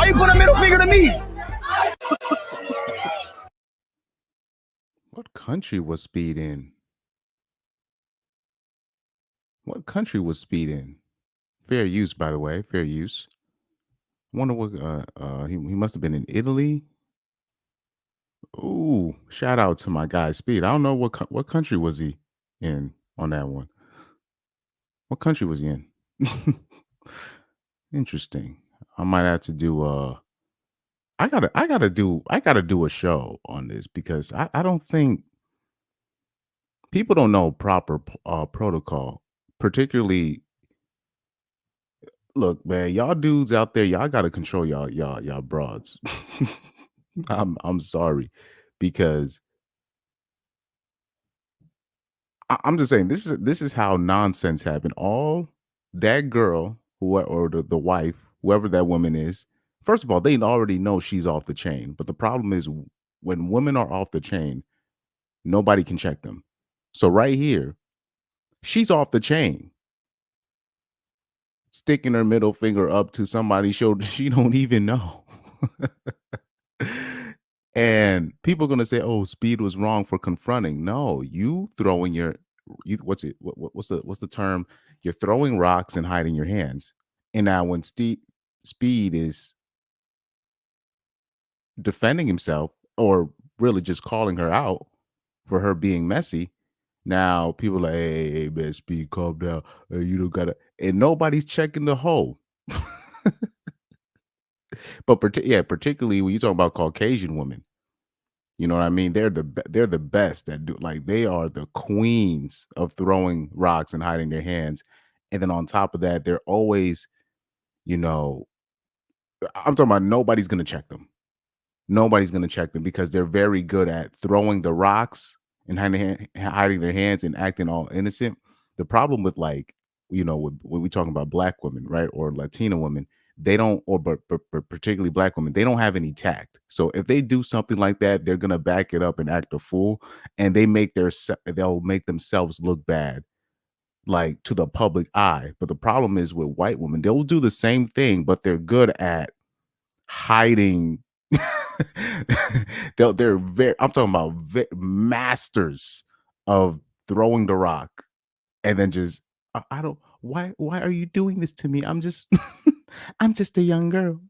Why you put a middle finger to me? What country was Speed in? What country was Speed in? Fair use, by the way. Fair use. I wonder what he must have been in Italy. Ooh, shout out to my guy Speed. I don't know what country was he in on that one. What country was he in? Interesting. I might have to do I gotta do a show on this because I don't think people don't know proper protocol. Particularly, look, man, y'all dudes out there, y'all gotta control y'all broads. I'm sorry because I'm just saying this is how nonsense happened. All that girl who or the wife, whoever that woman is, first of all, they already know she's off the chain. But the problem is when women are off the chain, nobody can check them. So right here, she's off the chain, sticking her middle finger up to somebody she don't even know. And people are gonna say, "Oh, Speed was wrong for confronting." No, you throwing what's it? What's the term? You're throwing rocks and hiding your hands. And now when Speed is defending himself or really just calling her out for her being messy, now people are like, "Hey, man, Speed, calm down. You don't gotta," and nobody's checking the hole. But particularly when you talk about Caucasian women. You know what I mean? They're the best that do, like, they are the queens of throwing rocks and hiding their hands. And then on top of that, they're always, you know, I'm talking about nobody's gonna check them. Nobody's gonna check them because they're very good at throwing the rocks and hiding their hands and acting all innocent. The problem with, like, when we talking about black women, right, or Latina women, they don't, or but particularly black women, they don't have any tact. So if they do something like that, they're gonna back it up and act a fool, and they'll make themselves look bad, like, to the public eye. But the problem is with white women, they'll do the same thing, but they're good at hiding. They're very, I'm talking about masters of throwing the rock and then just, I don't, why are you doing this to me? I'm just I'm just a young girl.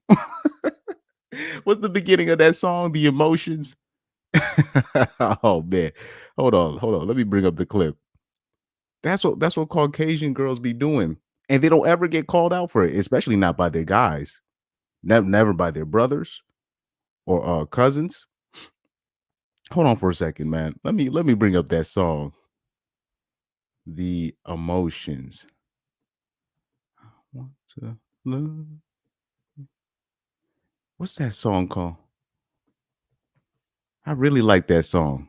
What's the beginning of that song? The Emotions. Oh man. Hold on. Let me bring up the clip. That's what Caucasian girls be doing. And they don't ever get called out for it, especially not by their guys. Never by their brothers or cousins. Hold on for a second, man. Let me bring up that song. The Emotions. Want to love. What's that song called? I really like that song.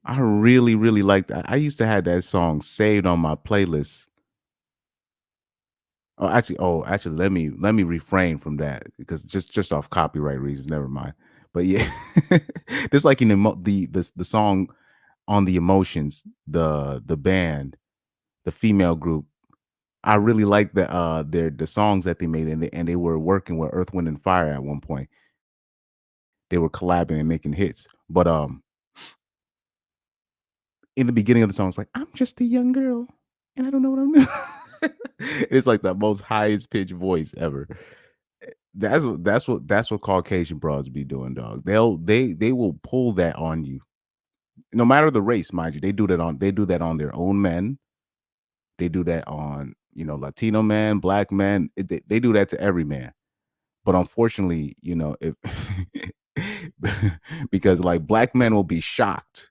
I really, really like that. I used to have that song saved on my playlist. Oh, actually, let me refrain from that because just off copyright reasons. Never mind. But yeah, just like in the song on the Emotions, the band, the female group. I really like the songs that they made, and they were working with Earth, Wind, and Fire at one point. They were collabing and making hits. But in the beginning of the song, it's like, "I'm just a young girl and I don't know what I'm doing." It's like the most highest pitched voice ever. That's what Caucasian broads be doing, dog. They will pull that on you. No matter the race, mind you. They do that on their own men. They do that on, Latino men, black men. They do that to every man. But unfortunately, if because, like, black men will be shocked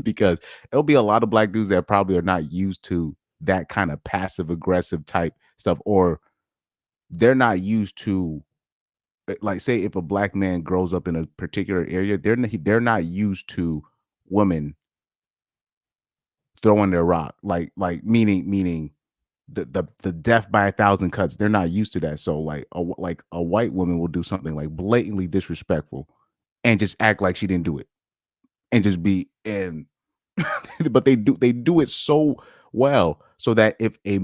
because there'll be a lot of black dudes that probably are not used to that kind of passive aggressive type stuff, or they're not used to, like, say if a black man grows up in a particular area, they're not used to women throwing their rock, like meaning the death by a thousand cuts. They're not used to that. So like a white woman will do something like blatantly disrespectful and just act like she didn't do it and just be and but they do it so well so that if a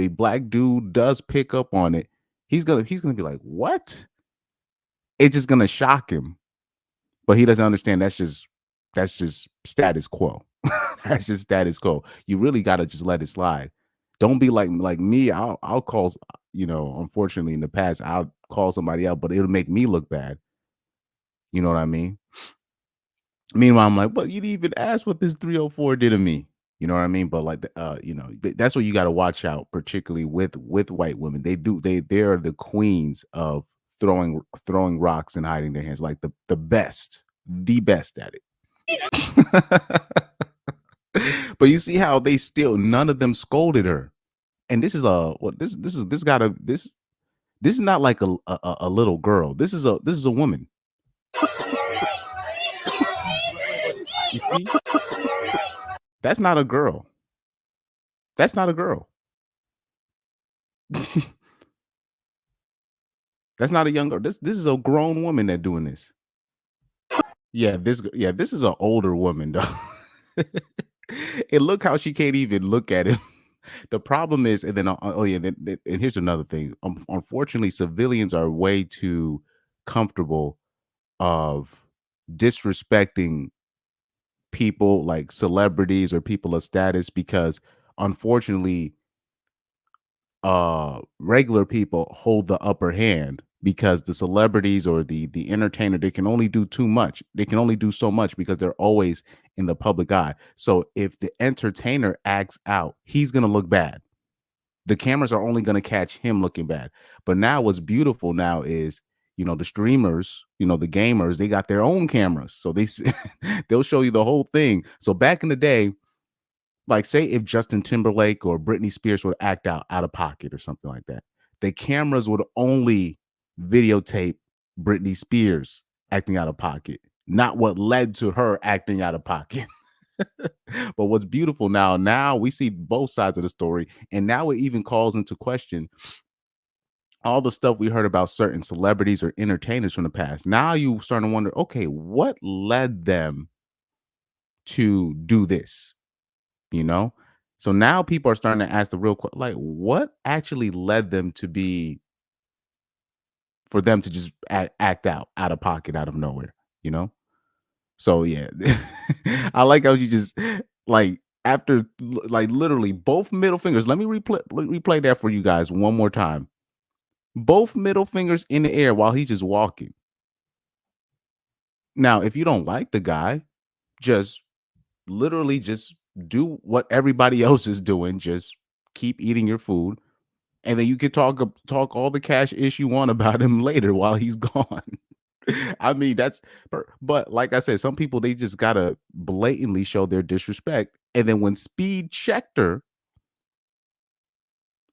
black dude does pick up on it, he's gonna be like, "What?" It's just gonna shock him, but he doesn't understand that's just status quo. That's just status quo. You really gotta just let it slide. Don't be like me. I'll call unfortunately in the past, I'll call somebody out, but it'll make me look bad. You know what I mean? Meanwhile, I'm like, "But you didn't even ask what this 304 did to me." You know what I mean? But like, that's what you got to watch out, particularly with white women. They're the queens of throwing rocks and hiding their hands, like the best at it. But you see how they still none of them scolded her. And this is a what this gotta this is not like a little girl. This is a woman. You see? That's not a girl. That's not a girl. That's not a young girl. This is a grown woman that doing this. Yeah, this is an older woman, though. And look how she can't even look at him. The problem is, and then oh yeah, and here's another thing. Unfortunately, civilians are way too comfortable of disrespecting people like celebrities or people of status because unfortunately regular people hold the upper hand because the celebrities or the entertainer, they can only do too much. They can only do so much because they're always in the public eye. So if the entertainer acts out, he's going to look bad. The cameras are only going to catch him looking bad. But now what's beautiful now is, the streamers, the gamers, they got their own cameras. So they'll show you the whole thing. So back in the day, like, say if Justin Timberlake or Britney Spears would act out of pocket or something like that, the cameras would only videotape Britney Spears acting out of pocket, not what led to her acting out of pocket. But what's beautiful now we see both sides of the story, and now it even calls into question all the stuff we heard about certain celebrities or entertainers from the past. Now you starting to wonder, okay, what led them to do this? You know? So now people are starting to ask the real like, what actually led them to be for them to just act out of pocket, out of nowhere, you know? So yeah, I like how you just like after like literally both middle fingers. Let me replay that for you guys one more time. Both middle fingers in the air while he's just walking. Now, if you don't like the guy, just literally just do what everybody else is doing. Just keep eating your food, and then you can talk all the cash ish you want about him later while he's gone. I mean, but like I said, some people they just gotta blatantly show their disrespect. And then when Speed checked her,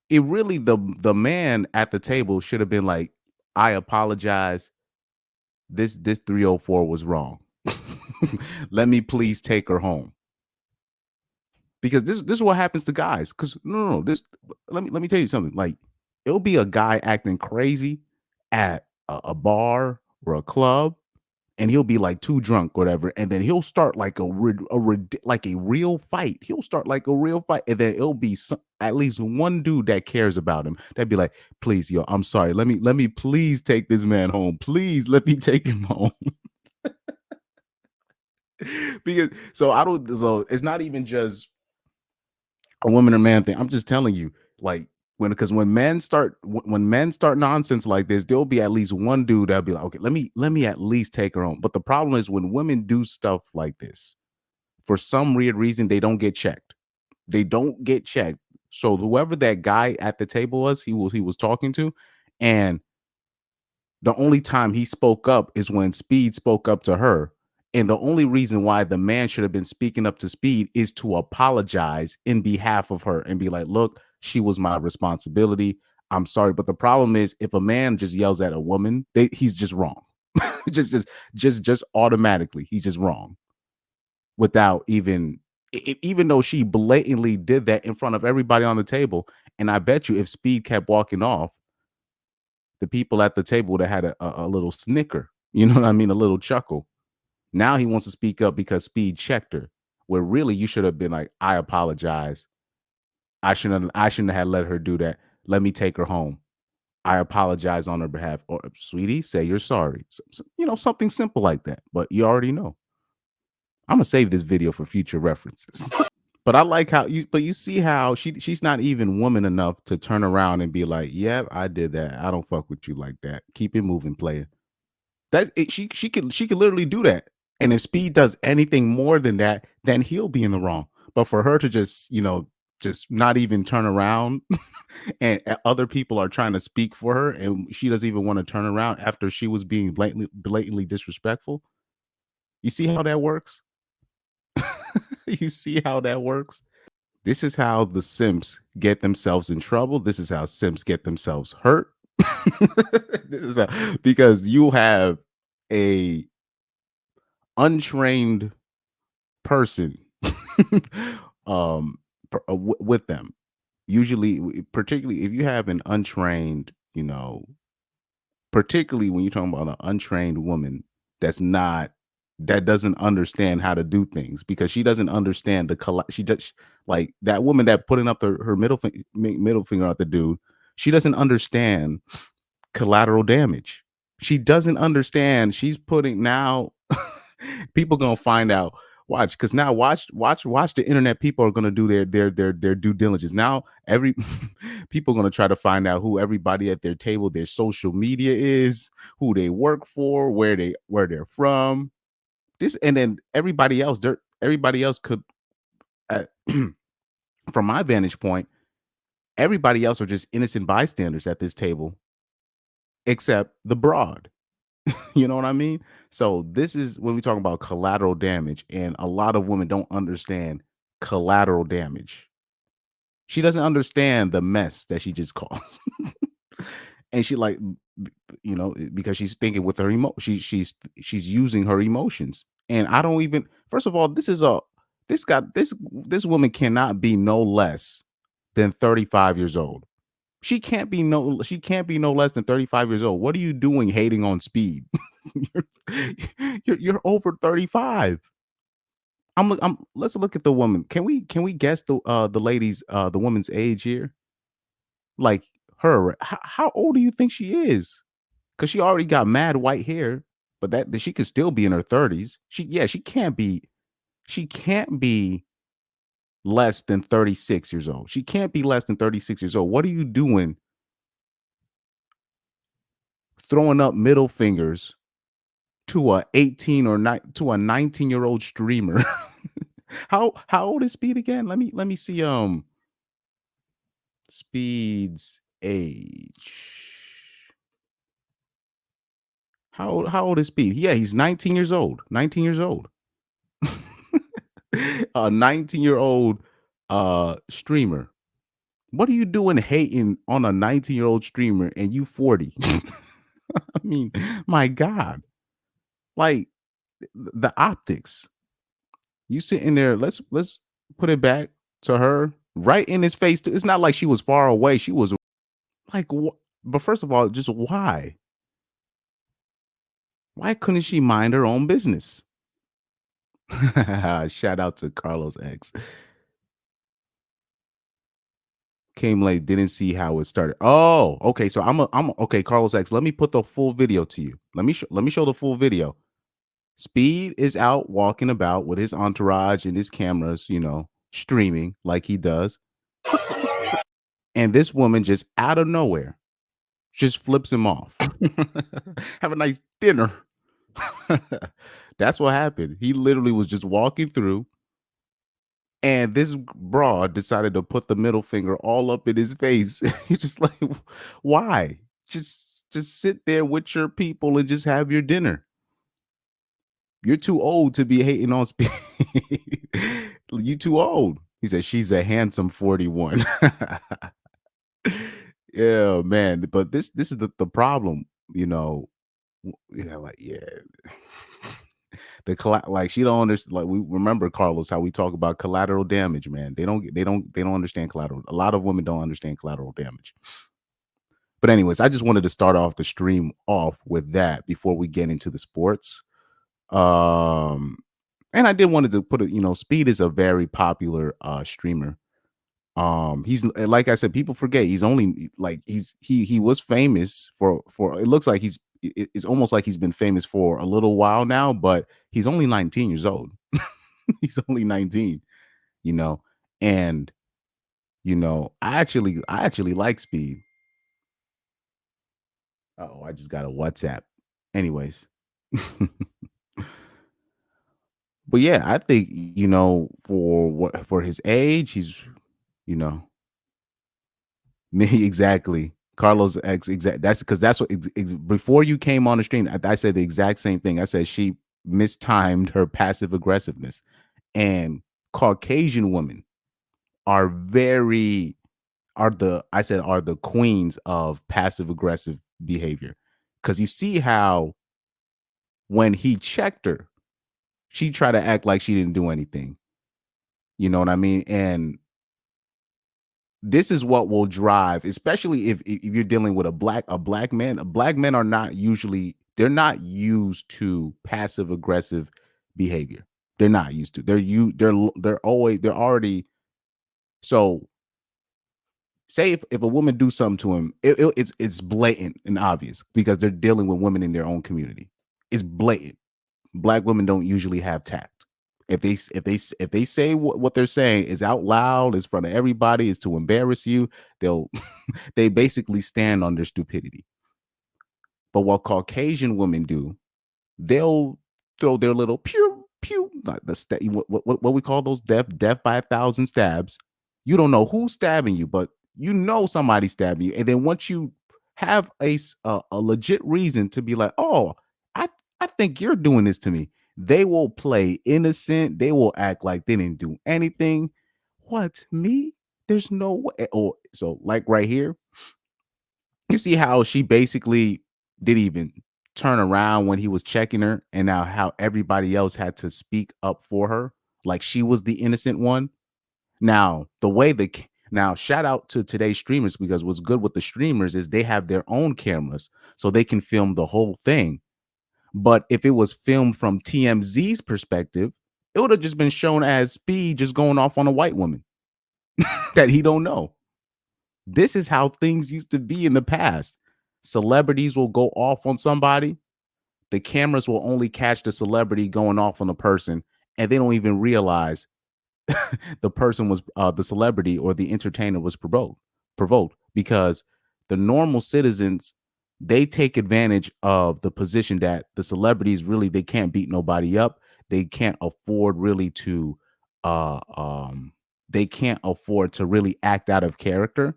it really the man at the table should have been like, I apologize. This 304 was wrong. Let me please take her home. Because this is what happens to guys. Because no, this let me tell you something. Like it'll be a guy acting crazy at a bar or a club, and he'll be like too drunk, whatever, and then he'll start like like a real fight. He'll start like a real fight, and then it'll be at least one dude that cares about him. That'd be like, please, yo, I'm sorry. Let me please take this man home. Please let me take him home. Because so it's not even just a woman or man thing. I'm just telling you, like when men start nonsense like this, there'll be at least one dude that'll be like, okay, let me at least take her home. But the problem is when women do stuff like this, for some weird reason, they don't get checked. They don't get checked. So whoever that guy at the table was, he was talking to, and the only time he spoke up is when Speed spoke up to her. And the only reason why the man should have been speaking up to Speed is to apologize in behalf of her and be like, look, she was my responsibility. I'm sorry. But the problem is if a man just yells at a woman, he's just wrong. just automatically, he's just wrong without even though she blatantly did that in front of everybody on the table. And I bet you if Speed kept walking off, the people at the table would have had a little snicker, you know what I mean? A little chuckle. Now he wants to speak up because Speed checked her, where really you should have been like, I apologize. I shouldn't have let her do that. Let me take her home. I apologize on her behalf, or sweetie, say you're sorry. Something simple like that. But you already know. I'm gonna save this video for future references. But I like how you see how she's not even woman enough to turn around and be like, "Yeah, I did that. I don't fuck with you like that. Keep it moving, player." That's it. She could literally do that. And if Speed does anything more than that, then he'll be in the wrong. But for her to just not even turn around and other people are trying to speak for her and she doesn't even want to turn around after she was being blatantly disrespectful. You see how that works? You see how that works? This is how the simps get themselves in trouble. This is how simps get themselves hurt. This is because you have a untrained person um with them. Usually, particularly if you have an untrained, particularly when you're talking about an untrained woman that doesn't understand how to do things because she doesn't understand she does like that woman that putting up her middle finger at the dude. She doesn't understand collateral damage. She doesn't understand. She's putting now people gonna find out. Watch, because now watch the internet. People are gonna do their due diligence. Now every people gonna try to find out who everybody at their table, their social media is, who they work for, where they're from. This and then everybody else could, uh, from my vantage point, everybody else are just innocent bystanders at this table, except the broad. You know what I mean? So this is when we talk about collateral damage, and a lot of women don't understand collateral damage. She doesn't understand the mess that she just caused. And she like because she's thinking with her she's using her emotions. And I don't even first of all, this woman cannot be no less than 35 years old. She can't be no less than 35 years old. What are you doing hating on Speed? you're, you're over 35. Let's look at the woman. Can we guess the woman's age here? Like her, how old do you think she is? Because she already got mad white hair, but that she could still be in her 30s. She can't be less than 36 years old. She can't be less than 36 years old. What are you doing throwing up middle fingers to a 18 or 19-year-old streamer? How old is Speed again? Let me see Speed's age. How old is Speed? Yeah, he's 19 years old. 19 years old. A 19-year-old streamer. What are you doing hating on a 19-year-old streamer and you 40? I mean, my God. Like the optics. You sitting there, let's put it back to her right in his face. It's not like she was far away. She was like but first of all, just why? Why couldn't she mind her own business? Shout out to Carlos X. Came late, didn't see how it started. Oh, okay. So I'm okay, Carlos X. Let me put the full video to you. Let me show the full video. Speed is out walking about with his entourage and his cameras, streaming like he does. And this woman just out of nowhere just flips him off. Have a nice dinner. That's what happened. He literally was just walking through, and this broad decided to put the middle finger all up in his face. You're just like, why? Just sit there with your people and just have your dinner. You're too old to be hating on Speed. You too old. He said she's a handsome 41. Yeah, man. But this is the problem, like like she don't understand. Like we remember Carlos how we talk about collateral damage, man. They don't understand collateral. A lot of women don't understand collateral damage. But anyways, I just wanted to start off the stream off with that before we get into the sports. And I did wanted to put it, Speed is a very popular streamer. He's like I said, people forget he's only like he was famous for it looks like it's almost like he's been famous for a little while now, but he's only 19 years old. He's only 19, you know. And I actually like Speed. Oh, I just got a WhatsApp. Anyways. But yeah, I think, for his age, he's, you know, me exactly. Carlos X exact. That's because that's what before you came on the stream, I said the exact same thing. I said she mistimed her passive aggressiveness, and Caucasian women are very are the queens of passive aggressive behavior. Because you see how when he checked her, she tried to act like she didn't do anything. You know what I mean? And this is what will drive, especially if you're dealing with a black man. Black men are not usually they're not used to passive aggressive behavior. They're not used to. They're already so say if a woman do something to him, it's blatant and obvious because they're dealing with women in their own community. It's blatant. Black women don't usually have tact. If they say what they're saying is out loud, is in front of everybody, is to embarrass you, they'll they basically stand on their stupidity. But what Caucasian women do, they'll throw their little pew pew like what we call those death by 1,000 stabs. You don't know who's stabbing you, but you know somebody's stabbing you. And then once you have a legit reason to be like, oh, I think you're doing this to me, they will play innocent. They will act like they didn't do anything. What, me? There's no way. Or so like right here, you see how she basically didn't even turn around when he was checking her, and now how everybody else had to speak up for her, like she was the innocent one. Now, now shout out to today's streamers because what's good with the streamers is they have their own cameras, so they can film the whole thing. But if it was filmed from TMZ's perspective, it would have just been shown as Speed just going off on a white woman that he don't know. This is how things used to be in the past. Celebrities will go off on somebody. The cameras will only catch the celebrity going off on a person, and they don't even realize the person was the celebrity or the entertainer was provoked because the normal citizens, they take advantage of the position that the celebrities really they can't beat nobody up. They can't afford really to uh um they can't afford to really act out of character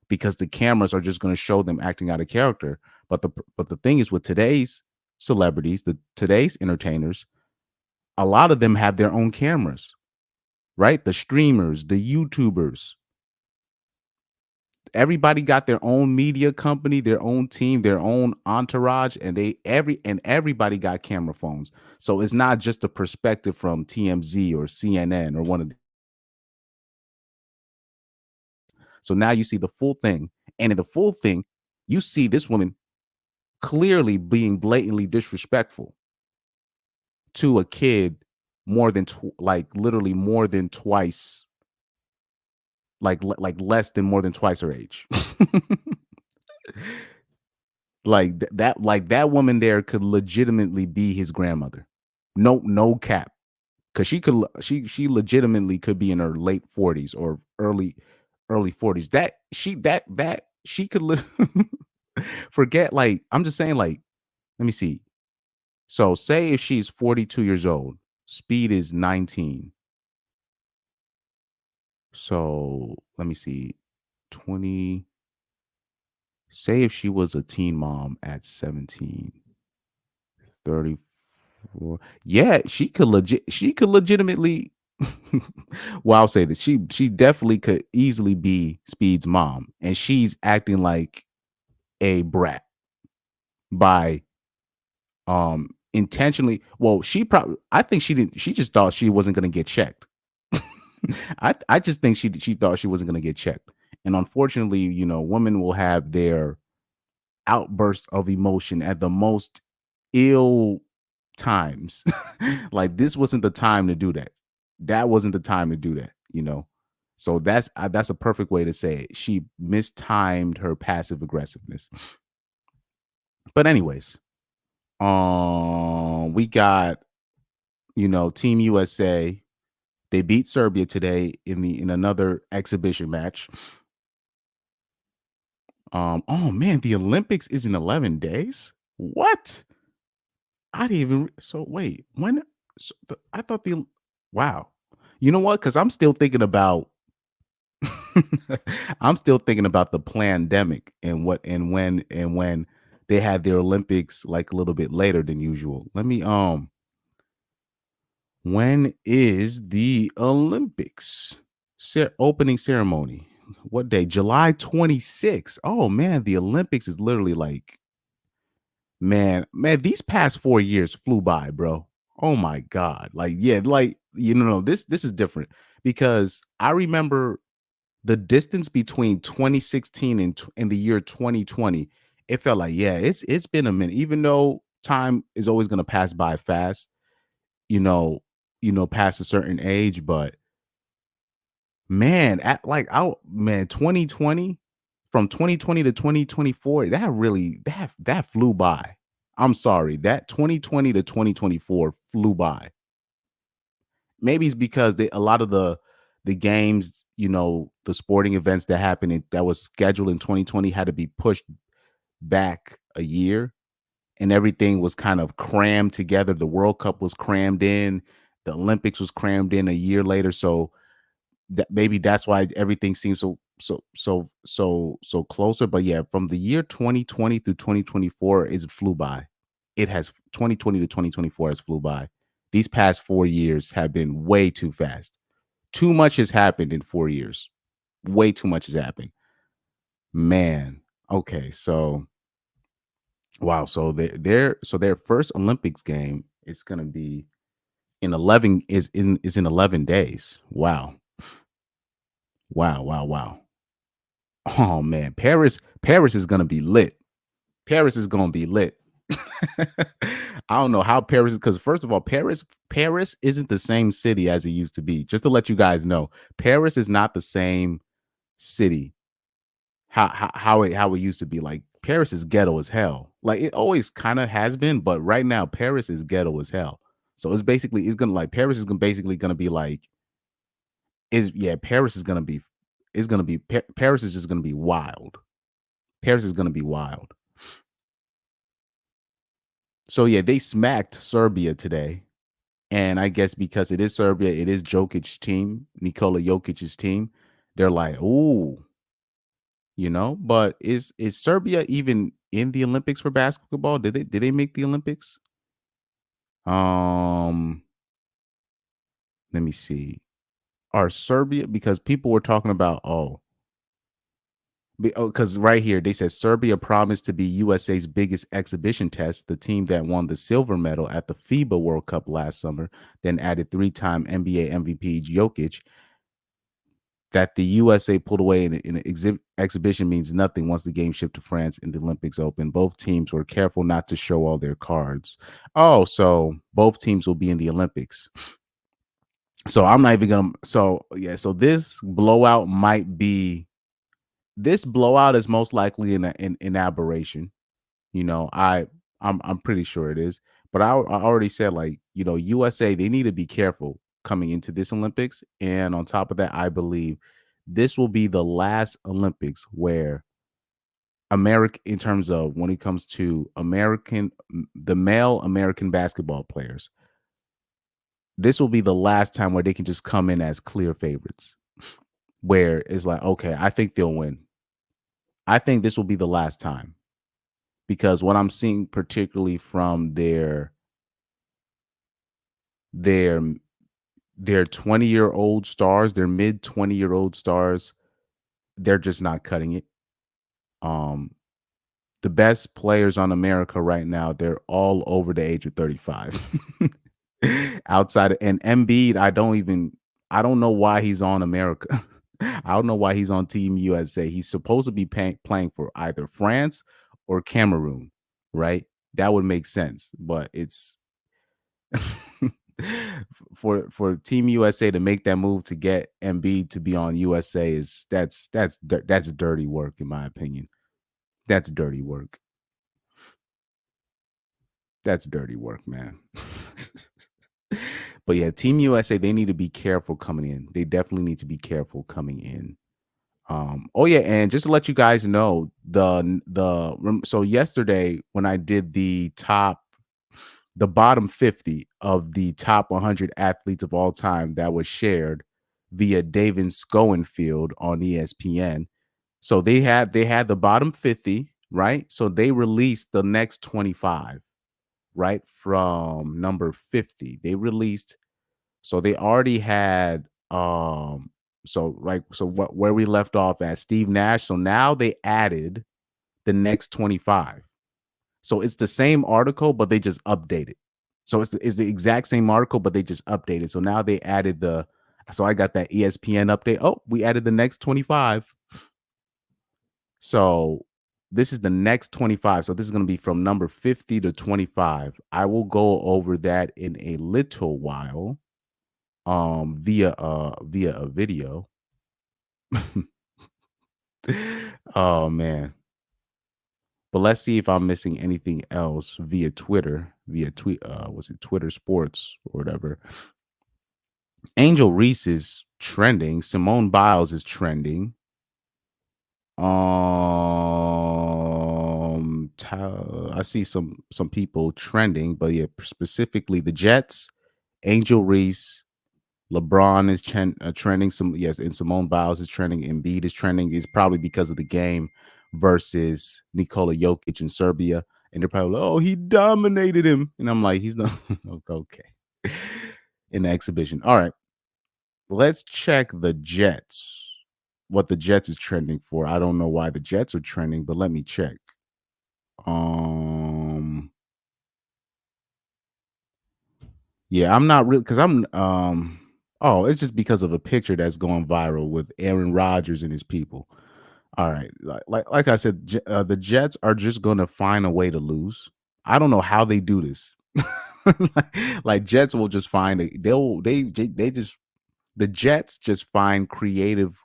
because the cameras are just going to show them acting out of character. But the thing is with today's celebrities, the today's entertainers, a lot of them have their own cameras, right? The streamers, the YouTubers, everybody got their own media company, their own team, their own entourage, and everybody got camera phones. So it's not just a perspective from TMZ or CNN or one of the, so now you see the full thing. And in the full thing, you see this woman clearly being blatantly disrespectful to a kid more than like literally more than twice, like less than more than twice her age. That woman there could legitimately be his grandmother. No cap. Cause she legitimately could be in her late 40s or early 40s. That she could forget, like, I'm just saying, like, let me see. So say if she's 42 years old, Speed is 19. So let me see. 20. Say if she was a teen mom at 17. 34. Yeah, she could legitimately well, I'll say this. She definitely could easily be Speed's mom, and she's acting like a brat by intentionally. Well, she probably I think she just thought she wasn't gonna get checked. I just think she thought she wasn't gonna get checked. And unfortunately, women will have their outbursts of emotion at the most ill times. Like this wasn't the time to do that. That wasn't the time to do that. So that's a perfect way to say it. She mistimed her passive aggressiveness. But anyways, we got, Team USA. They beat Serbia today in another exhibition match. Oh man, the Olympics is in 11 days? What? I didn't even so wait, when I thought wow. You know what? Cuz I'm still thinking about I'm still thinking about the pandemic and when they had their Olympics like a little bit later than usual. Let me when is the Olympics opening ceremony? What day? July 26th. Oh man, the Olympics is literally like man, these past 4 years flew by, bro. Oh my god. Like, yeah, like, no, this is different because I remember the distance between 2016 and the year 2020. It felt like, yeah, it's been a minute. Even though time is always gonna pass by fast, you know, past a certain age, but man, at like I man, 2020 from 2020 to 2024, that flew by. I'm sorry, that 2020 to 2024 flew by. Maybe it's because a lot of the games, the sporting events that happened that was scheduled in 2020 had to be pushed back a year, and everything was kind of crammed together. The World Cup was crammed in, the Olympics was crammed in a year later, so that maybe that's why everything seems so closer. But yeah, from the year 2020 through 2024, it flew by. It has 2020 to 2024 has flew by. These past 4 years have been way too fast. Too much has happened in 4 years. Way too much has happened. Man. Okay, so wow. So their first Olympics game is gonna be in 11 days. Wow. Wow, wow, wow. Oh man, Paris is gonna be lit. Paris is gonna be lit. I don't know how Paris is because first of all, Paris isn't the same city as it used to be. Just to let you guys know, Paris is not the same city how it used to be. Like Paris is ghetto as hell. Like it always kind of has been, but right now Paris is ghetto as hell. So it's gonna like Paris is gonna basically gonna be like is yeah Paris is gonna be Paris is just gonna be wild. Paris is gonna be wild. So yeah, they smacked Serbia today. And I guess because it is Serbia, it is Jokic's team, Nikola Jokic's team. They're like, ooh, but is Serbia even in the Olympics for basketball? Did they make the Olympics? Um, Let me see. Are Serbia because people were talking about because right here they said Serbia promised to be USA's biggest exhibition test. The team that won the silver medal at the FIBA World Cup last summer, then added three-time NBA MVP Jokic. That the USA pulled away in an exhibition means nothing once the game shipped to France in the Olympics Open. Both teams were careful not to show all their cards. Oh, so both teams will be in the Olympics. So I'm not even gonna. So yeah, so this blowout is most likely an aberration. You know, I'm pretty sure it is. But I already said like USA they need to be careful coming into this Olympics, and on top of that, I believe this will be the last Olympics where America, in terms of when it comes to the male American basketball players, this will be the last time where they can just come in as clear favorites. Where it's like, okay, I think they'll win. I think this will be the last time because what I'm seeing, particularly from their their 20-year-old stars, their mid 20-year-old stars, they're just not cutting it. Um, the best players on America right now, they're all over the age of 35. Outside of, and Embiid, I don't know why he's on America. I don't know why he's on Team USA. He's supposed to be playing for either France or Cameroon, right? That would make sense, but it's For Team USA to make that move to get Embiid to be on USA is that's dirty work in my opinion. That's dirty work. That's dirty work, man. But yeah, Team USA, they need to be careful coming in. They definitely need to be careful coming in. Oh yeah, and just to let you guys know, so yesterday when I did the bottom 50 of the top 100 athletes of all time that was shared via David Schoenfield on ESPN. So they had the bottom 50, right? So they released the next 25, right? From number 50. They released so they already had so what where we left off at Steve Nash. So now they added the next 25. So it's the same article, but they just updated. So it's the exact same article, but they just updated. So now they added so I got that ESPN update. Oh, we added the next 25. So this is the next 25. So this is going to be from number 50 to 25. I will go over that in a little while via a video. Oh man. But let's see if I'm missing anything else via Twitter, via tweet was it Twitter Sports or whatever. Angel Reese is trending, Simone Biles is trending. I see some people trending, but yeah, specifically the Jets, Angel Reese, LeBron is trending. Yes, and Simone Biles is trending. Embiid is trending. It's probably because of the game versus Nikola Jokic in Serbia, and they're probably like, "Oh, he dominated him," and I'm like, "He's not okay." In the exhibition. All right, let's check the Jets. What the Jets is trending for? I don't know why the Jets are trending, but let me check. Um, yeah, I'm not real because oh, it's just because of a picture that's going viral with Aaron Rodgers and his people. All right, like I said, the Jets are just gonna find a way to lose. I don't know how they do this. like Jets will just find they just the Jets just find creative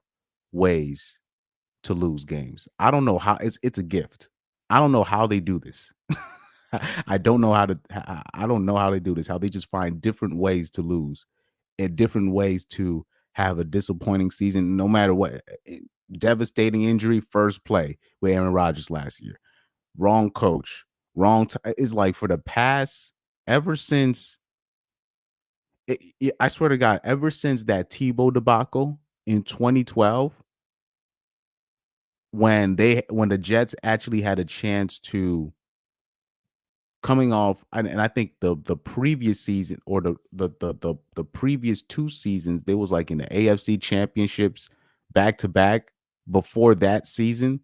ways to lose games. I don't know how it's a gift. I don't know how they do this. I don't know how to I don't know how they do this. How they just find different ways to lose and different ways to have a disappointing season no matter what. Devastating injury first play with Aaron Rodgers last year. Wrong coach, it's like for the past ever since I swear to God, ever since that Tebow debacle in 2012 when the Jets actually had a chance to coming off and I think the previous season or the previous 2 seasons, they was like in the AFC championships back to back before that season,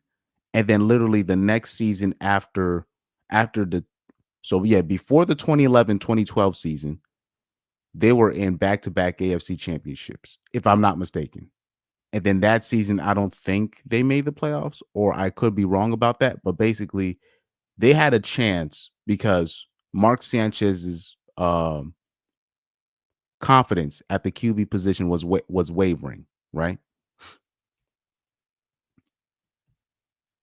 and then literally the next season after the so yeah, before the 2011-2012 season, they were in back to back AFC championships, if I'm not mistaken. And then that season, I don't think they made the playoffs, or I could be wrong about that. But basically, they had a chance because Mark Sanchez's confidence at the QB position was wavering, right?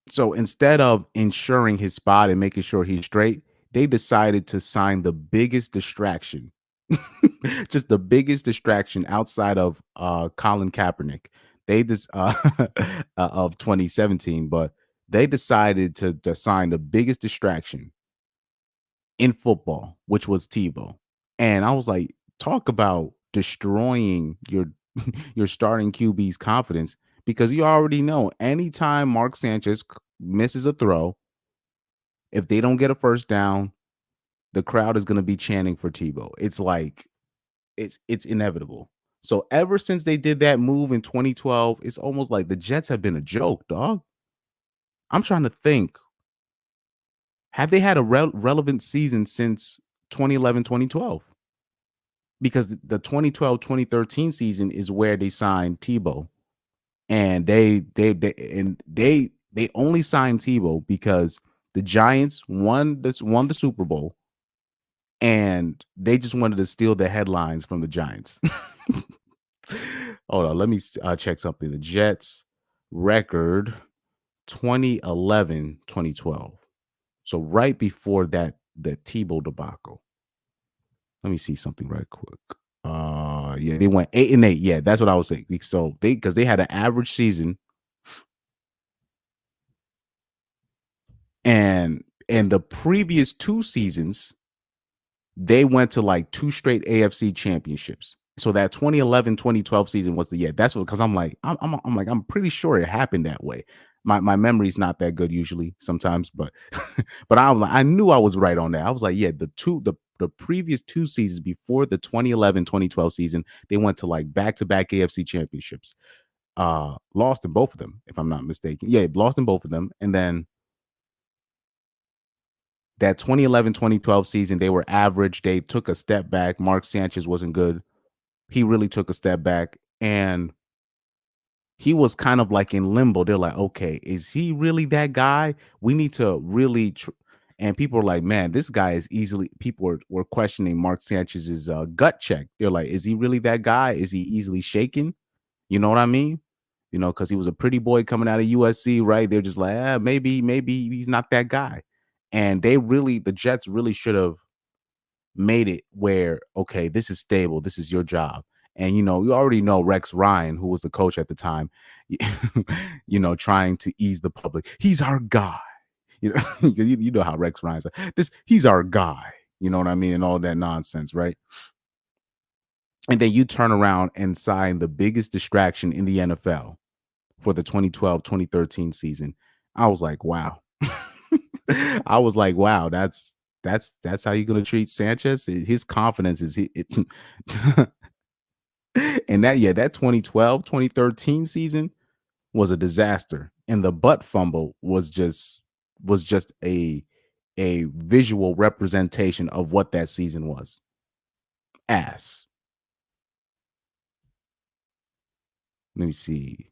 So instead of ensuring his spot and making sure he's straight, they decided to sign the biggest distraction, just the biggest distraction outside of Colin Kaepernick. They just of 2017, but they decided to sign the biggest distraction in football, which was Tebow. And I was like, talk about destroying your your starting QB's confidence because you already know anytime Mark Sanchez misses a throw, if they don't get a first down, the crowd is going to be chanting for Tebow. It's like it's inevitable. So ever since they did that move in 2012, it's almost like the Jets have been a joke, dog. I'm trying to think. Have they had a relevant season since 2011, 2012? Because the 2012-2013 season is where they signed Tebow, and they only signed Tebow because the Giants won the Super Bowl, and they just wanted to steal the headlines from the Giants. Hold on, let me check something. The Jets record 2011, 2012. So right before that, the Tebow debacle. Let me see something right quick. Yeah, they went 8-8. Yeah, that's what I was saying. So because they had an average season, and the previous two seasons they went to like two straight AFC championships. So that 2011, 2012 season was the yeah. That's what because I'm like I'm pretty sure it happened that way. My memory's not that good usually sometimes, but but I was like I knew I was right on that. I was like yeah, the previous two seasons before the 2011, 2012 season, they went to like back-to-back AFC championships. Lost in both of them if I'm not mistaken. Yeah, lost in both of them, and then that 2011, 2012 season, they were average. They took a step back. Mark Sanchez wasn't good. He really took a step back, and he was kind of like in limbo. They're like, okay, is he really that guy? We need to really. And people are like, man, this guy is easily. People were questioning Mark Sanchez's gut check. They're like, is he really that guy? Is he easily shaken? You know what I mean? You know, because he was a pretty boy coming out of USC, right? They're just like, maybe he's not that guy. And the Jets really should have made it where, okay, this is stable. This is your job. And, you already know Rex Ryan, who was the coach at the time, trying to ease the public. He's our guy. You know how Rex Ryan's like, he's our guy. You know what I mean? And all that nonsense, right? And then you turn around and sign the biggest distraction in the NFL for the 2012, 2013 season. I was like, wow. I was like, wow, that's how you're gonna treat Sanchez. His confidence is and that 2012, 2013 season was a disaster. And the butt fumble was just a visual representation of what that season was. Ass. Let me see.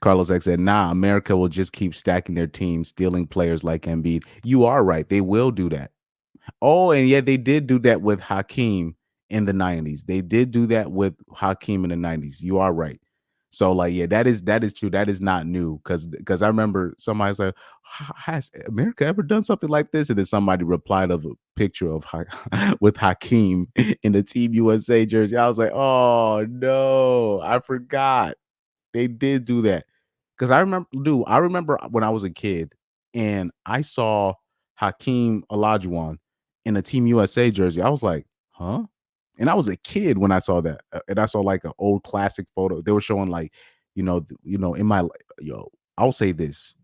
Carlos X said, nah, America will just keep stacking their teams, stealing players like Embiid. You are right. They will do that. Oh, and yeah, they did do that with Hakeem in the 90s. They did do that with Hakeem in the 90s. You are right. So, like, yeah, that is true. That is not new because I remember somebody said, has America ever done something like this? And then somebody replied of a picture of with Hakeem in the Team USA jersey. I was like, oh no, I forgot. They did do that. Because I remember when I was a kid and I saw Hakeem Olajuwon in a Team USA jersey. I was like, huh? And I was a kid when I saw that. And I saw like an old classic photo. They were showing like, in my I'll say this.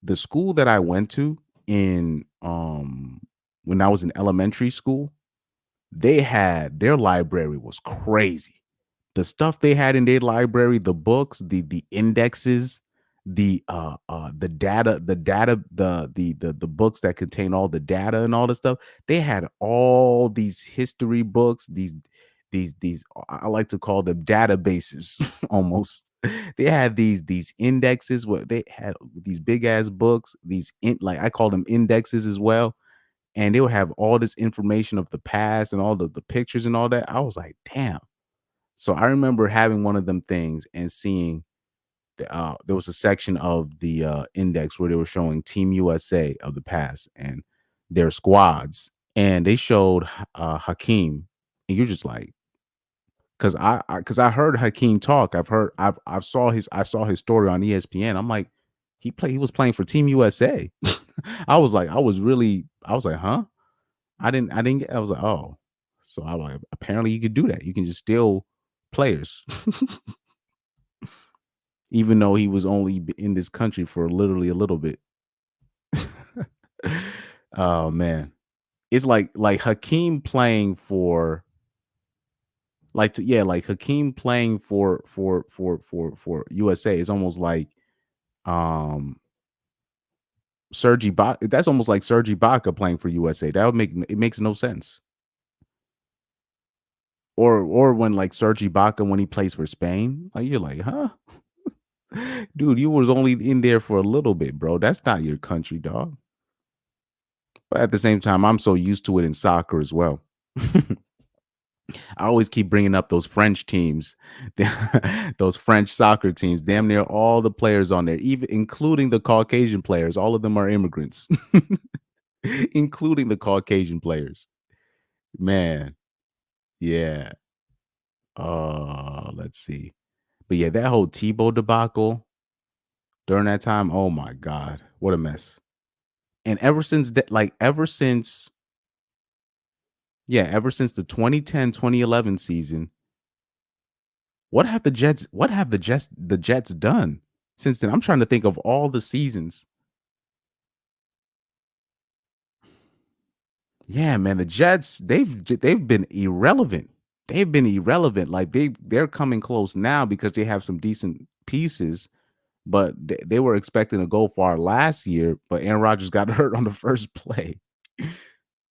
The school that I went to in when I was in elementary school, their library was crazy. The stuff they had in their library, the books, the indexes, the data, the books that contain all the data and all the stuff. They had all these history books, these I like to call them databases almost. They had these indexes where they had these big ass books, like I call them indexes as well. And they would have all this information of the past and all the pictures and all that. I was like, damn. So I remember having one of them things and seeing there was a section of the index where they were showing Team USA of the past and their squads, and they showed Hakeem, and you're just like, because I heard Hakeem talk. I saw his story on ESPN. I'm like, he was playing for Team USA. I was like, huh? I didn't get. I was like, oh, so I like apparently you could do that. You can just steal players. Even though he was only in this country for literally a little bit. Oh man, it's like Hakeem playing for like Hakeem playing for USA is almost like um Sergi Ibaka. That's almost like Sergi Ibaka playing for USA. That would make it makes no sense. Or when like Sergi Ibaka when he plays for Spain, like you're like, huh? Dude, you was only in there for a little bit, bro. That's not your country, dog. But at the same time, I'm so used to it in soccer as well. I always keep bringing up those French teams, those French soccer teams. Damn near all the players on there, even including the Caucasian players, all of them are immigrants, including the Caucasian players. Man, yeah. Let's see. But yeah, that whole Tebow debacle during that time, oh my god, what a mess. And ever since that, like ever since the 2010-2011 season, what have the Jets done since then? I'm trying to think of all the seasons. Yeah, man, the Jets, they've been irrelevant. They've been irrelevant. Like they're coming close now because they have some decent pieces, but they were expecting to go far last year, but Aaron Rodgers got hurt on the first play.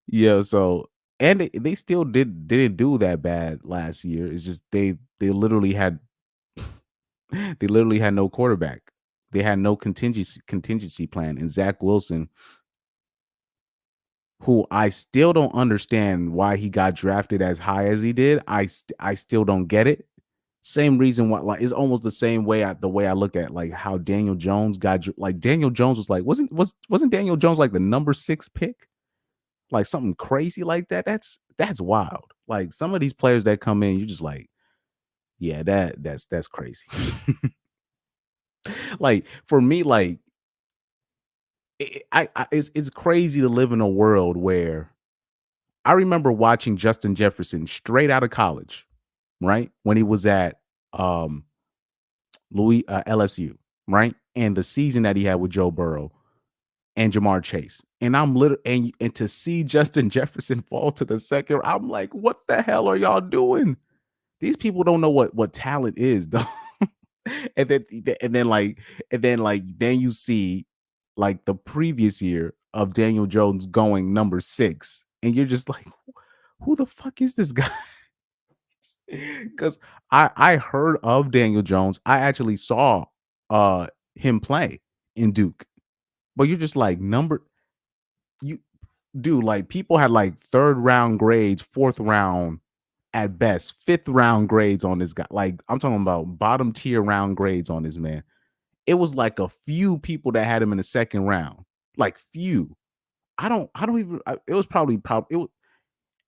Yeah, so and they still didn't do that bad last year. It's just they literally had they literally had no quarterback. They had no contingency plan, and Zach Wilson, who I still don't understand why he got drafted as high as he did. I still don't get it. Same reason why, like, it's almost the same way the way I look at like how Daniel Jones like Daniel Jones was like wasn't Daniel Jones like the number 6 pick? Like something crazy like that. That's wild. Like some of these players that come in, you're just like, yeah, that's crazy. Like for me, like it's crazy to live in a world where I remember watching Justin Jefferson straight out of college, right? When he was at um LSU, right? And the season that he had with Joe Burrow and Jamar Chase. And I'm literally and to see Justin Jefferson fall to the second, I'm like, what the hell are y'all doing? These people don't know what talent is, though. and then and then like then you see like the previous year of Daniel Jones going number 6, and you're just like, who the fuck is this guy? Because I heard of Daniel Jones. I actually saw him play in Duke. But you're just like you dude, like people had like third round grades, fourth round at best, fifth round grades on this guy. Like I'm talking about bottom tier round grades on this man. It was like a few people that had him in the second round. Like few. I don't even it was probably it was,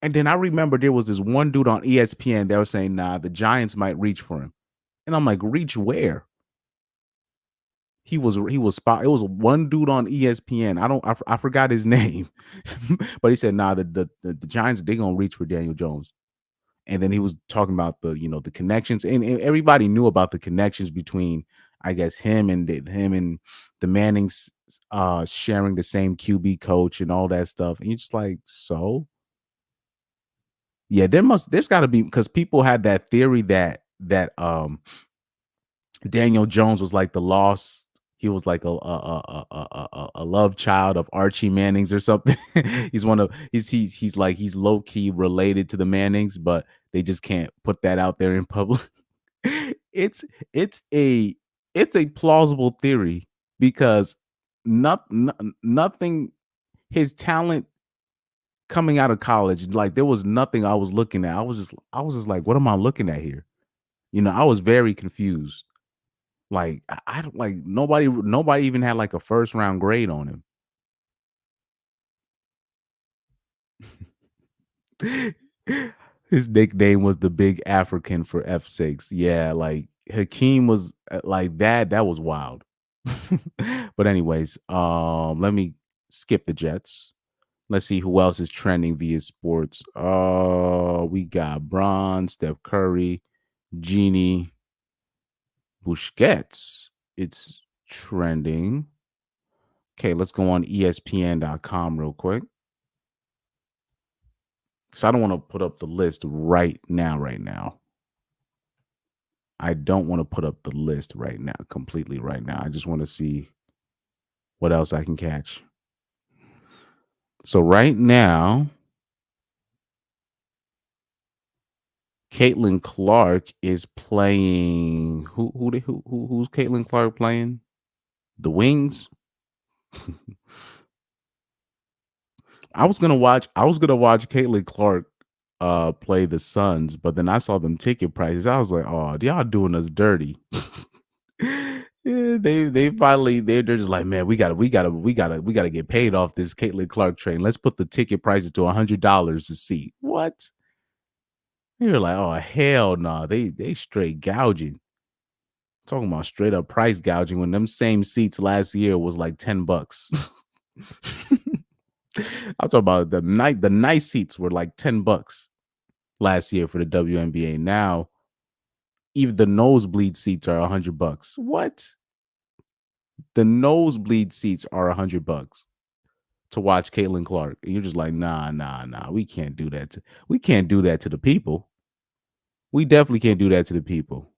and then I remember there was this one dude on ESPN that was saying, nah, the Giants might reach for him. And I'm like, reach where? He was spot. It was one dude on ESPN. I forgot his name, but he said, "Nah, the Giants they gonna reach for Daniel Jones." And then he was talking about the connections, and everybody knew about the connections between I guess him and the Mannings sharing the same QB coach and all that stuff. And you're just like, so yeah, there's got to be because people had that theory that Daniel Jones was like the lost. He was like a love child of Archie Manning's or something. He's low key related to the Mannings, but they just can't put that out there in public. it's it's a it's a plausible theory because nothing his talent coming out of college, like there was nothing I was looking at. I was just like, what am I looking at here? I was very confused. Like, I don't like nobody even had like a first round grade on him. His nickname was the Big African for F6. Yeah, like Hakeem was like that. That was wild. But anyways, let me skip the Jets. Let's see who else is trending via sports. We got Bron, Steph Curry, Genie, Busquets. It's trending. Okay, let's go on ESPN.com real quick. So I don't want to put up the list right now. Right now, I don't want to put up the list right now, completely right now. I just want to see what else I can catch. So right now, Caitlin Clark is playing. Who's Caitlin Clark playing? The Wings. I was gonna watch Caitlin Clark play the Suns, but then I saw them ticket prices. I was like, "Oh, y'all doing us dirty." Yeah, they finally they're just like, "Man, we gotta get paid off this Caitlin Clark train. Let's put the ticket prices to $100 a seat." What? They were like, "Oh, hell no." They straight gouging. Talking about straight up price gouging when them same seats last year was like $10. I'm talking about the nice seats were like $10 last year for the WNBA. Now, even the nosebleed seats are $100. What? The nosebleed seats are $100 to watch Caitlin Clark. And you're just like, nah, nah, nah. We can't do that to the people. We definitely can't do that to the people.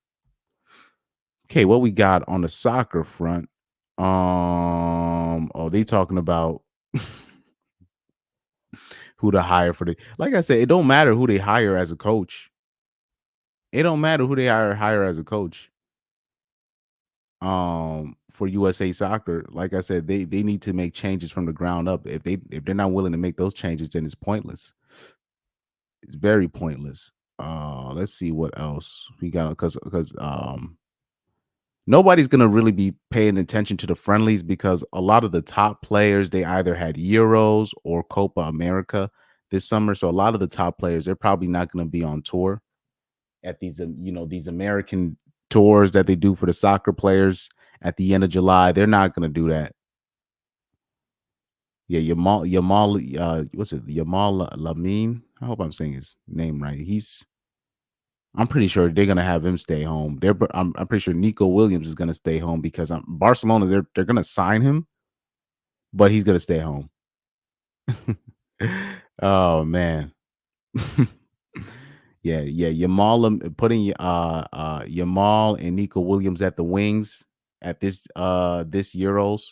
Okay, what we got on the soccer front? Oh, they talking about who to hire for the like I said, it don't matter who they hire as a coach. It don't matter who they hire as a coach. For USA Soccer, like I said, they need to make changes from the ground up. If they're not willing to make those changes, then it's pointless. It's very pointless. Let's see what else we got because nobody's gonna really be paying attention to the friendlies because a lot of the top players they either had Euros or Copa America this summer. So a lot of the top players they're probably not gonna be on tour at these these American tours that they do for the soccer players at the end of July. They're not gonna do that. Yeah, Yamal, what's it? Yamal Lamine. I hope I'm saying his name right. I'm pretty sure they're gonna have him stay home. I'm pretty sure Nico Williams is gonna stay home because Barcelona. They're gonna sign him, but he's gonna stay home. Oh man. Yeah. Putting Yamal and Nico Williams at the wings at this Euros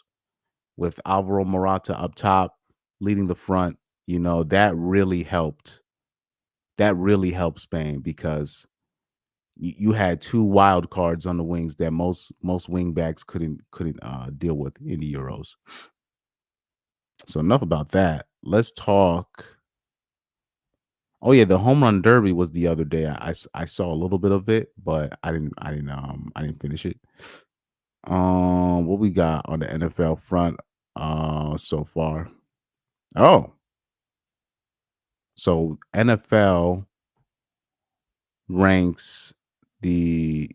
with Alvaro Morata up top leading the front. That really helped. That really helped Spain because you had two wild cards on the wings that most wing backs couldn't deal with in the Euros. So enough about that. Let's talk. Oh yeah, the home run derby was the other day. I saw a little bit of it, but I didn't finish it. What we got on the NFL front so far? Oh, so NFL ranks the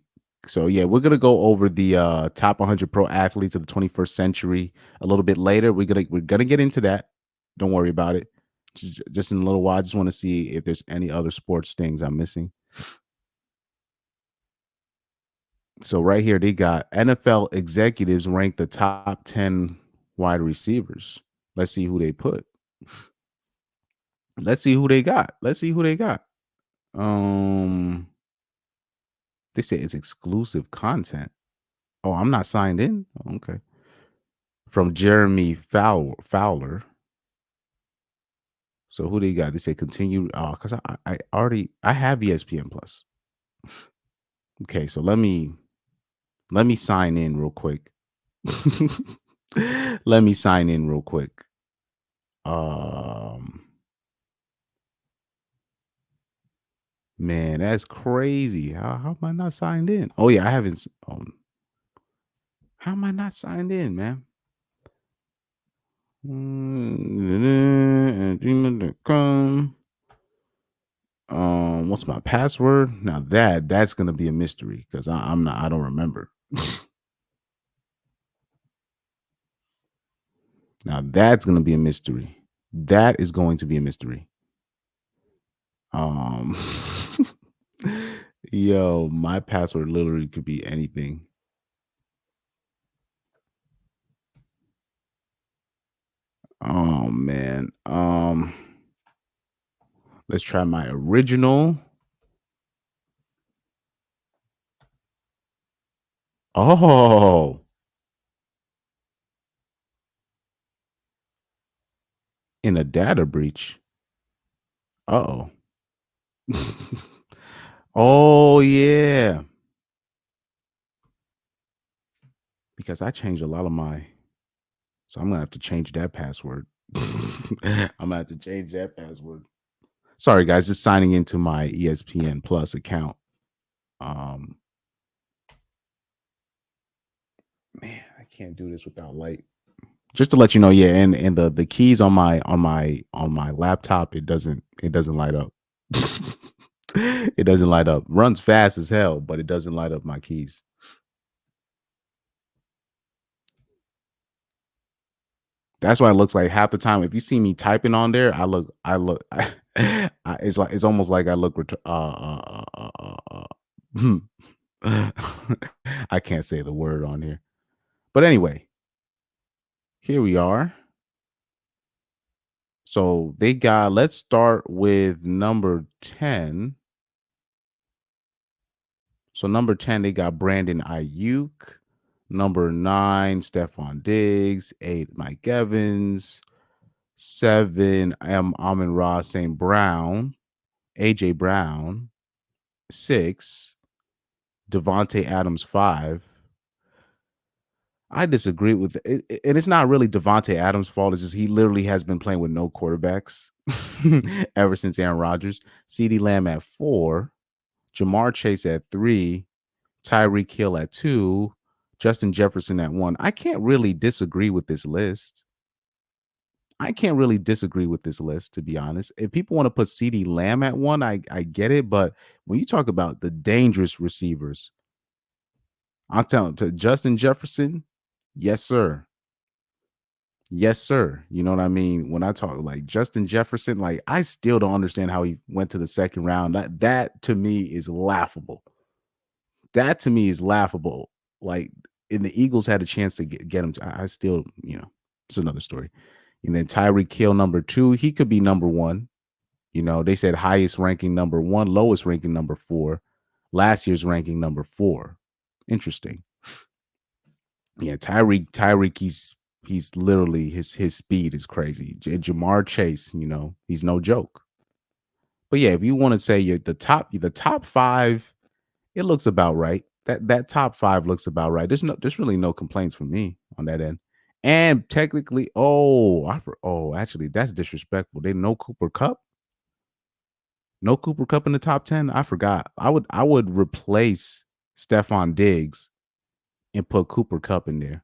so yeah, we're gonna go over the top 100 pro athletes of the 21st century a little bit later. We're gonna get into that. Don't worry about it. Just in a little while. I just want to see if there's any other sports things I'm missing. So right here, they got NFL executives rank the top 10 wide receivers. Let's see who they put. Let's see who they got. Let's see who they got. Um, they say it's exclusive content. Oh, I'm not signed in. Oh, okay. From Jeremy Fowler. So who they got? They say continue. Oh, because I already I have ESPN Plus. Okay, so let me sign in real quick. Let me sign in real quick. Um Man, that's crazy. How am I not signed in? Oh yeah, I haven't. How am I not signed in, man? Gmail.com. What's my password? Now that's gonna be a mystery because I'm not. I don't remember. Now that's gonna be a mystery. That is going to be a mystery. Um, yo, my password literally could be anything. Oh man. Let's try my original. Oh, in a data breach. Uh-oh. Oh, yeah. Because I changed a lot of my so I'm gonna have to change that password. I'm gonna have to change that password. Sorry, guys, just signing into my ESPN Plus account. Um, man, I can't do this without light. Just to let you know, yeah, and the keys on my laptop, it doesn't light up. It doesn't light up. Runs fast as hell, but it doesn't light up my keys. That's why it looks like half the time. If you see me typing on there, it's like it's almost like I look. Hmm. I can't say the word on here, but anyway, here we are. So they got. Let's start with number 10. So number 10, they got Brandon Ayuk. Number 9, Stephon Diggs. 8, Mike Evans. 7, Amon Ross St. Brown. AJ Brown. 6, Devontae Adams. 5. I disagree with it, and it's not really Devontae Adams' fault. It's just he literally has been playing with no quarterbacks ever since Aaron Rodgers. CeeDee Lamb at 4. Jamar Chase at 3. Tyreek Hill at 2, Justin Jefferson at 1. I can't really disagree with this list. I can't really disagree with this list, to be honest. If people want to put CeeDee Lamb at 1, I get it. But when you talk about the dangerous receivers, I'm telling to Justin Jefferson, yes, sir. Yes, sir. You know what I mean? When I talk like Justin Jefferson, like I still don't understand how he went to the second round. That to me is laughable. That to me is laughable. Like, and the Eagles had a chance to get him. I still, it's another story. And then Tyreek Hill, number 2, he could be number 1. They said highest ranking number 1, lowest ranking number 4, last year's ranking number 4. Interesting. Yeah, Tyreek, he's literally his speed is crazy. Jamar Chase, he's no joke. But yeah, if you want to say you're the top 5, it looks about right. That top 5 looks about right. There's really no complaints from me on that end. And technically, actually, that's disrespectful. They no Cooper Cup, no Cooper Cup in the top 10. I forgot. I would replace Stephon Diggs and put Cooper Cup in there.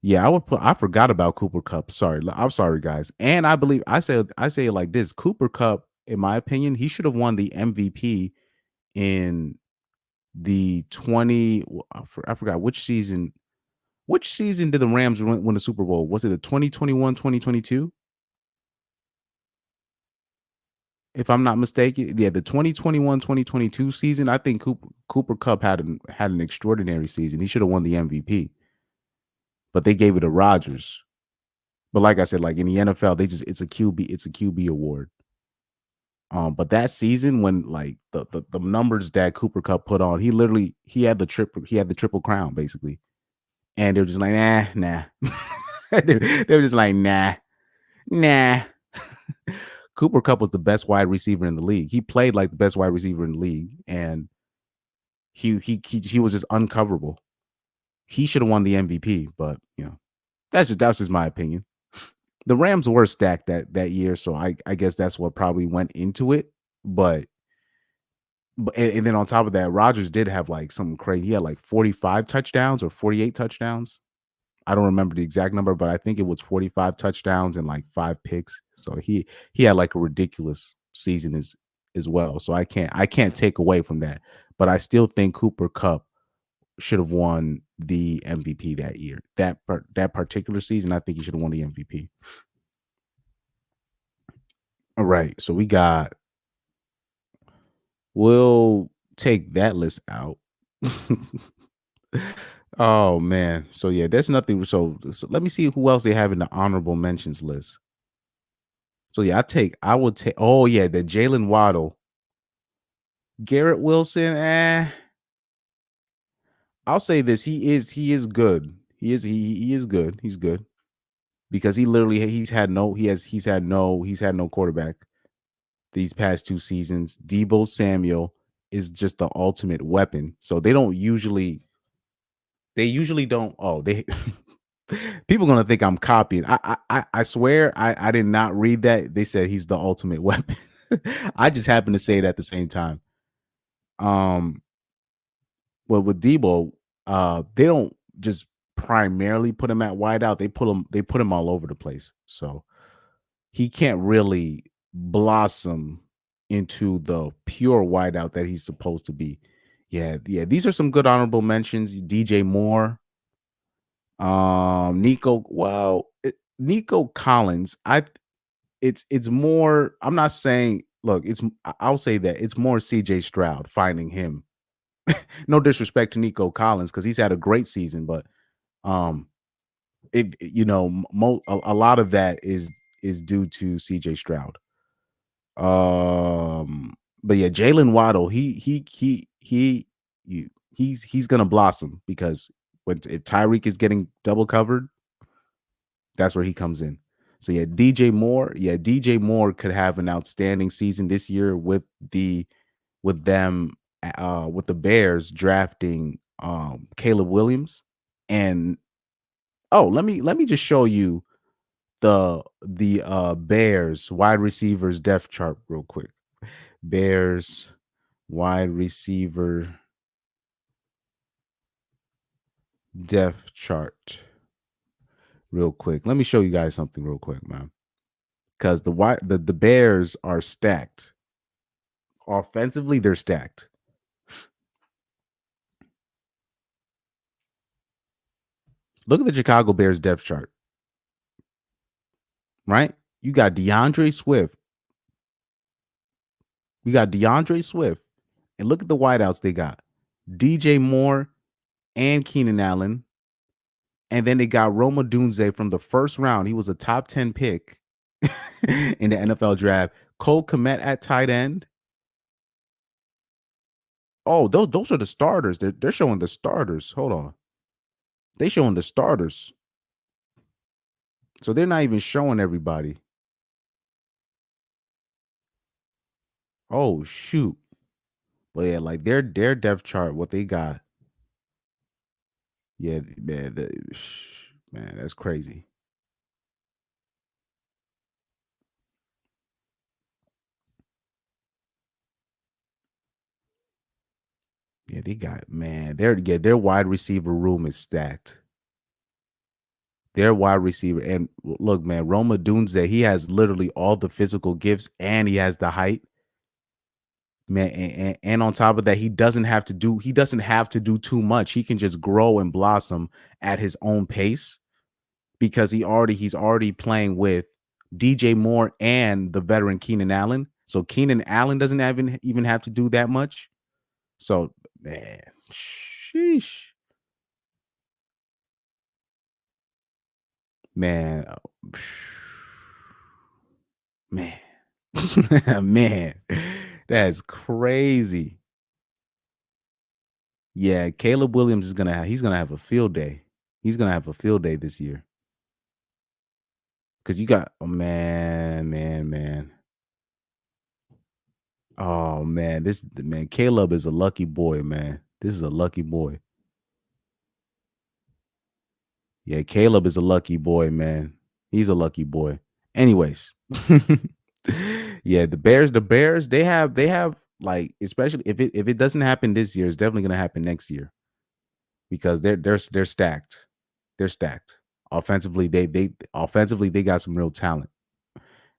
Yeah, I forgot about Cooper Cup. Sorry. I'm sorry, guys. And I believe I say it like this. Cooper Cup, in my opinion, he should have won the MVP in the 20 I forgot which season. Which season did the Rams win the Super Bowl? Was it the 2021, 2022? If I'm not mistaken. Yeah, the 2021, 2022 season, I think Cooper Cup had an extraordinary season. He should have won the MVP, but they gave it to Rodgers. But like I said, like in the NFL, it's a QB award. But that season when like the numbers that Cooper Cup put on, he had the triple crown basically. And they were just like, nah. They were just like, nah. Cooper Cup was the best wide receiver in the league. He played like the best wide receiver in the league, and he was just uncoverable. He should have won the MVP, but that's just my opinion. The Rams were stacked that year, so I guess that's what probably went into it. But then on top of that, Rodgers did have like something crazy. He had like 45 touchdowns or 48 touchdowns. I don't remember the exact number, but I think it was 45 touchdowns and like 5 picks. So he had like a ridiculous season as well. So I can't take away from that. But I still think Cooper Cup should have won the MVP that year. That particular season, I think he should have won the MVP. All right. So we'll take that list out. Oh man. So yeah, there's nothing. So let me see who else they have in the honorable mentions list. So yeah, I would take. Oh yeah, the Jalen Waddle, Garrett Wilson. I'll say this: he is good. He is good. He's good because he's had no quarterback these past 2 seasons. Debo Samuel is just the ultimate weapon. So they usually don't. Oh, they People gonna think I'm copying. I swear I did not read that. They said he's the ultimate weapon. I just happened to say it at the same time. Um, well, with Debo, they don't just primarily put him at wideout. They put him all over the place. So he can't really blossom into the pure wideout that he's supposed to be. Yeah, yeah. These are some good honorable mentions. DJ Moore, Nico. Well, Nico Collins. It's more. I'm not saying. Look, I'll say that it's more CJ Stroud finding him. No disrespect to Nico Collins because he's had a great season, but um, a lot of that is due to CJ Stroud. But yeah, Jalen Waddle, he's gonna blossom because if Tyreek is getting double covered, that's where he comes in. So DJ Moore could have an outstanding season this year with them with the Bears drafting Caleb Williams. And let me just show you the Bears wide receivers depth chart real quick. Bears wide receiver depth chart real quick. Let me show you guys something real quick, man. Because the Bears are stacked. Offensively, they're stacked. Look at the Chicago Bears depth chart, right? You got DeAndre Swift. You got DeAndre Swift. And look at the wideouts they got. DJ Moore and Keenan Allen. And then they got Roma Dunze from the first round. He was a top 10 pick in the NFL draft. Cole Kmet at tight end. Oh, those are the starters. They're showing the starters. Hold on. They showing the starters. So they're not even showing everybody. Oh shoot. But yeah, like their depth chart, what they got. Yeah, man, man, that's crazy. Yeah, they got man, their wide receiver room is stacked. Their wide receiver and look, man, Roma Dunze, he has literally all the physical gifts and he has the height. Man, and on top of that, he doesn't have to do too much. He can just grow and blossom at his own pace because he's already playing with DJ Moore and the veteran Keenan Allen. So Keenan Allen doesn't even have to do that much. So man, sheesh. Man, man, man, that's crazy. Yeah, Caleb Williams he's gonna have a field day. He's gonna have a field day this year because you got oh man. Oh man, Caleb is a lucky boy, man. This is a lucky boy. Yeah, Caleb is a lucky boy, man. He's a lucky boy. Anyways, yeah, the Bears, they have like, especially if it doesn't happen this year, it's definitely gonna happen next year because they're stacked. They're stacked. Offensively they got some real talent.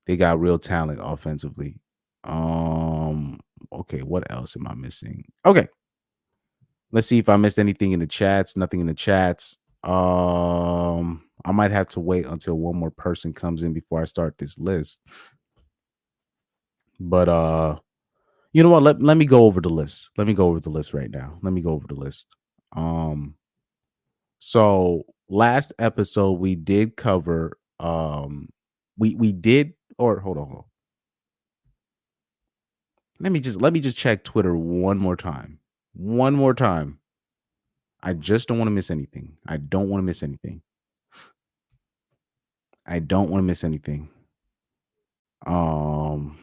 They got real talent offensively. Um, okay, what else am I missing? Okay, let's see if I missed anything in the chats. Nothing in the chats. I might have to wait until one more person comes in before I start this list. But you know what? Let me go over the list. Let me go over the list right now. Let me go over the list. Um, so last episode we did cover we did or hold on. Let me just check Twitter one more time. One more time. I just don't want to miss anything. I don't want to miss anything. I don't want to miss anything. Um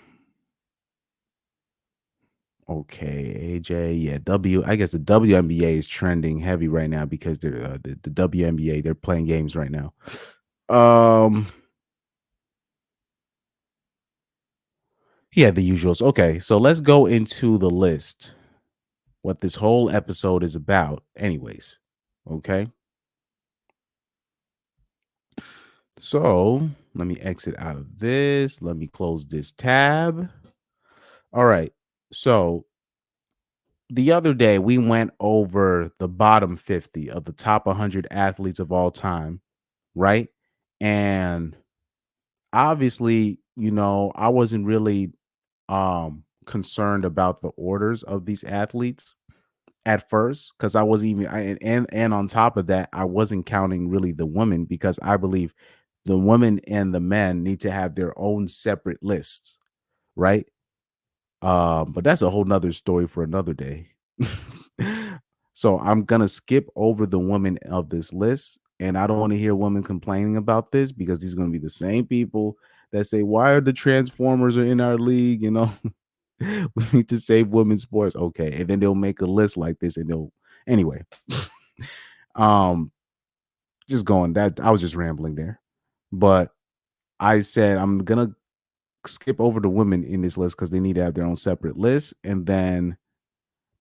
Okay, AJ. Yeah, I guess the WNBA is trending heavy right now because they're the WNBA. They're playing games right now. Um, yeah, the usuals. Okay, so let's go into the list. What this whole episode is about, anyways. Okay, so let me exit out of this. Let me close this tab. All right. So the other day we went over the bottom 50 of the top 100 athletes of all time, right? And obviously, I wasn't really concerned about the orders of these athletes at first because I wasn't even and on top of that, I wasn't counting really the women because I believe the women and the men need to have their own separate lists, right? But that's a whole nother story for another day. So I'm gonna skip over the women of this list, and I don't want to hear women complaining about this because these are gonna be the same people that say, "Why are the Transformers are in our league?" We need to save women's sports. Okay, and then they'll make a list like this, and they'll anyway. um, just going that I was just rambling there, but I said I'm gonna skip over the women in this list because they need to have their own separate list, and then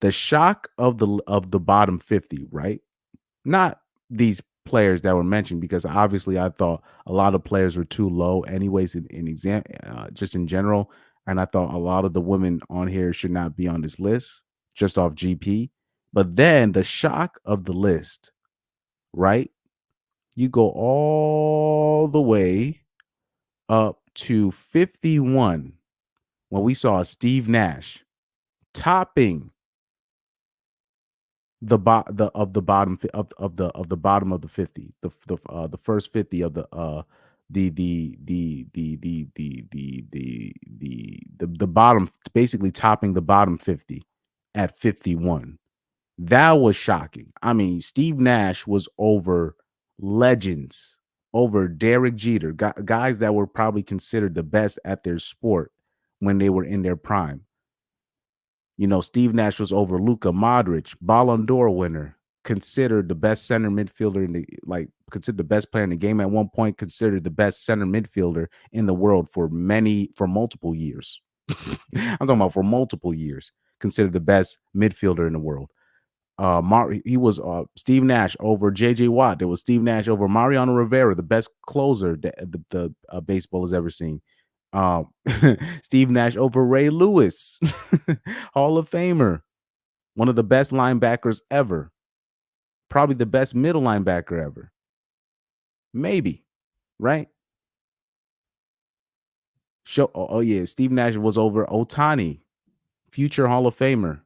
the shock of the bottom 50, right? Not these players that were mentioned because obviously I thought a lot of players were too low anyways in exam just in general, and I thought a lot of the women on here should not be on this list just off GP. But then the shock of the list, right? You go all the way up to 51 when we saw Steve Nash topping the bottom of the bottom of the 50, the first 50 of the bottom, basically topping the bottom 50 at 51. That was shocking. I mean, Steve Nash was over legends, over Derek Jeter, guys that were probably considered the best at their sport when they were in their prime. Steve Nash was over Luka Modric, Ballon d'Or winner, considered the best center midfielder considered the best player in the game at one point, considered the best center midfielder in the world for multiple years. I'm talking about for multiple years, considered the best midfielder in the world. He was Steve Nash over JJ Watt. There was Steve Nash over Mariano Rivera, the best closer that the baseball has ever seen. Um, Steve Nash over Ray Lewis, Hall of Famer, one of the best linebackers ever, probably the best middle linebacker ever. Maybe, right? Oh yeah, Steve Nash was over Otani, future Hall of Famer,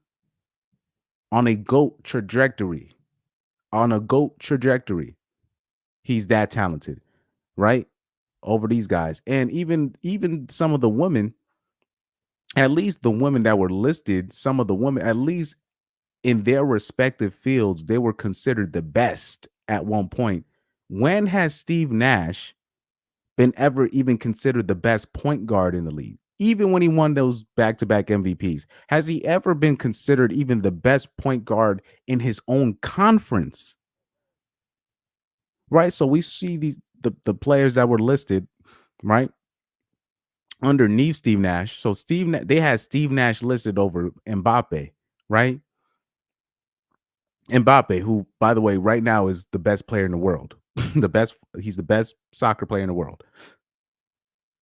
on a GOAT trajectory. On a GOAT trajectory. He's that talented, right? Over these guys. And even some of the women, at least the women that were listed, some of the women, at least in their respective fields, they were considered the best at one point. When has Steve Nash been ever even considered the best point guard in the league? Even when he won those back-to-back MVPs, has he ever been considered even the best point guard in his own conference? Right? So we see the players that were listed, right? Underneath Steve Nash. So they had Steve Nash listed over Mbappe, right? Mbappe, who, by the way, right now is the best player in the world. He's the best soccer player in the world.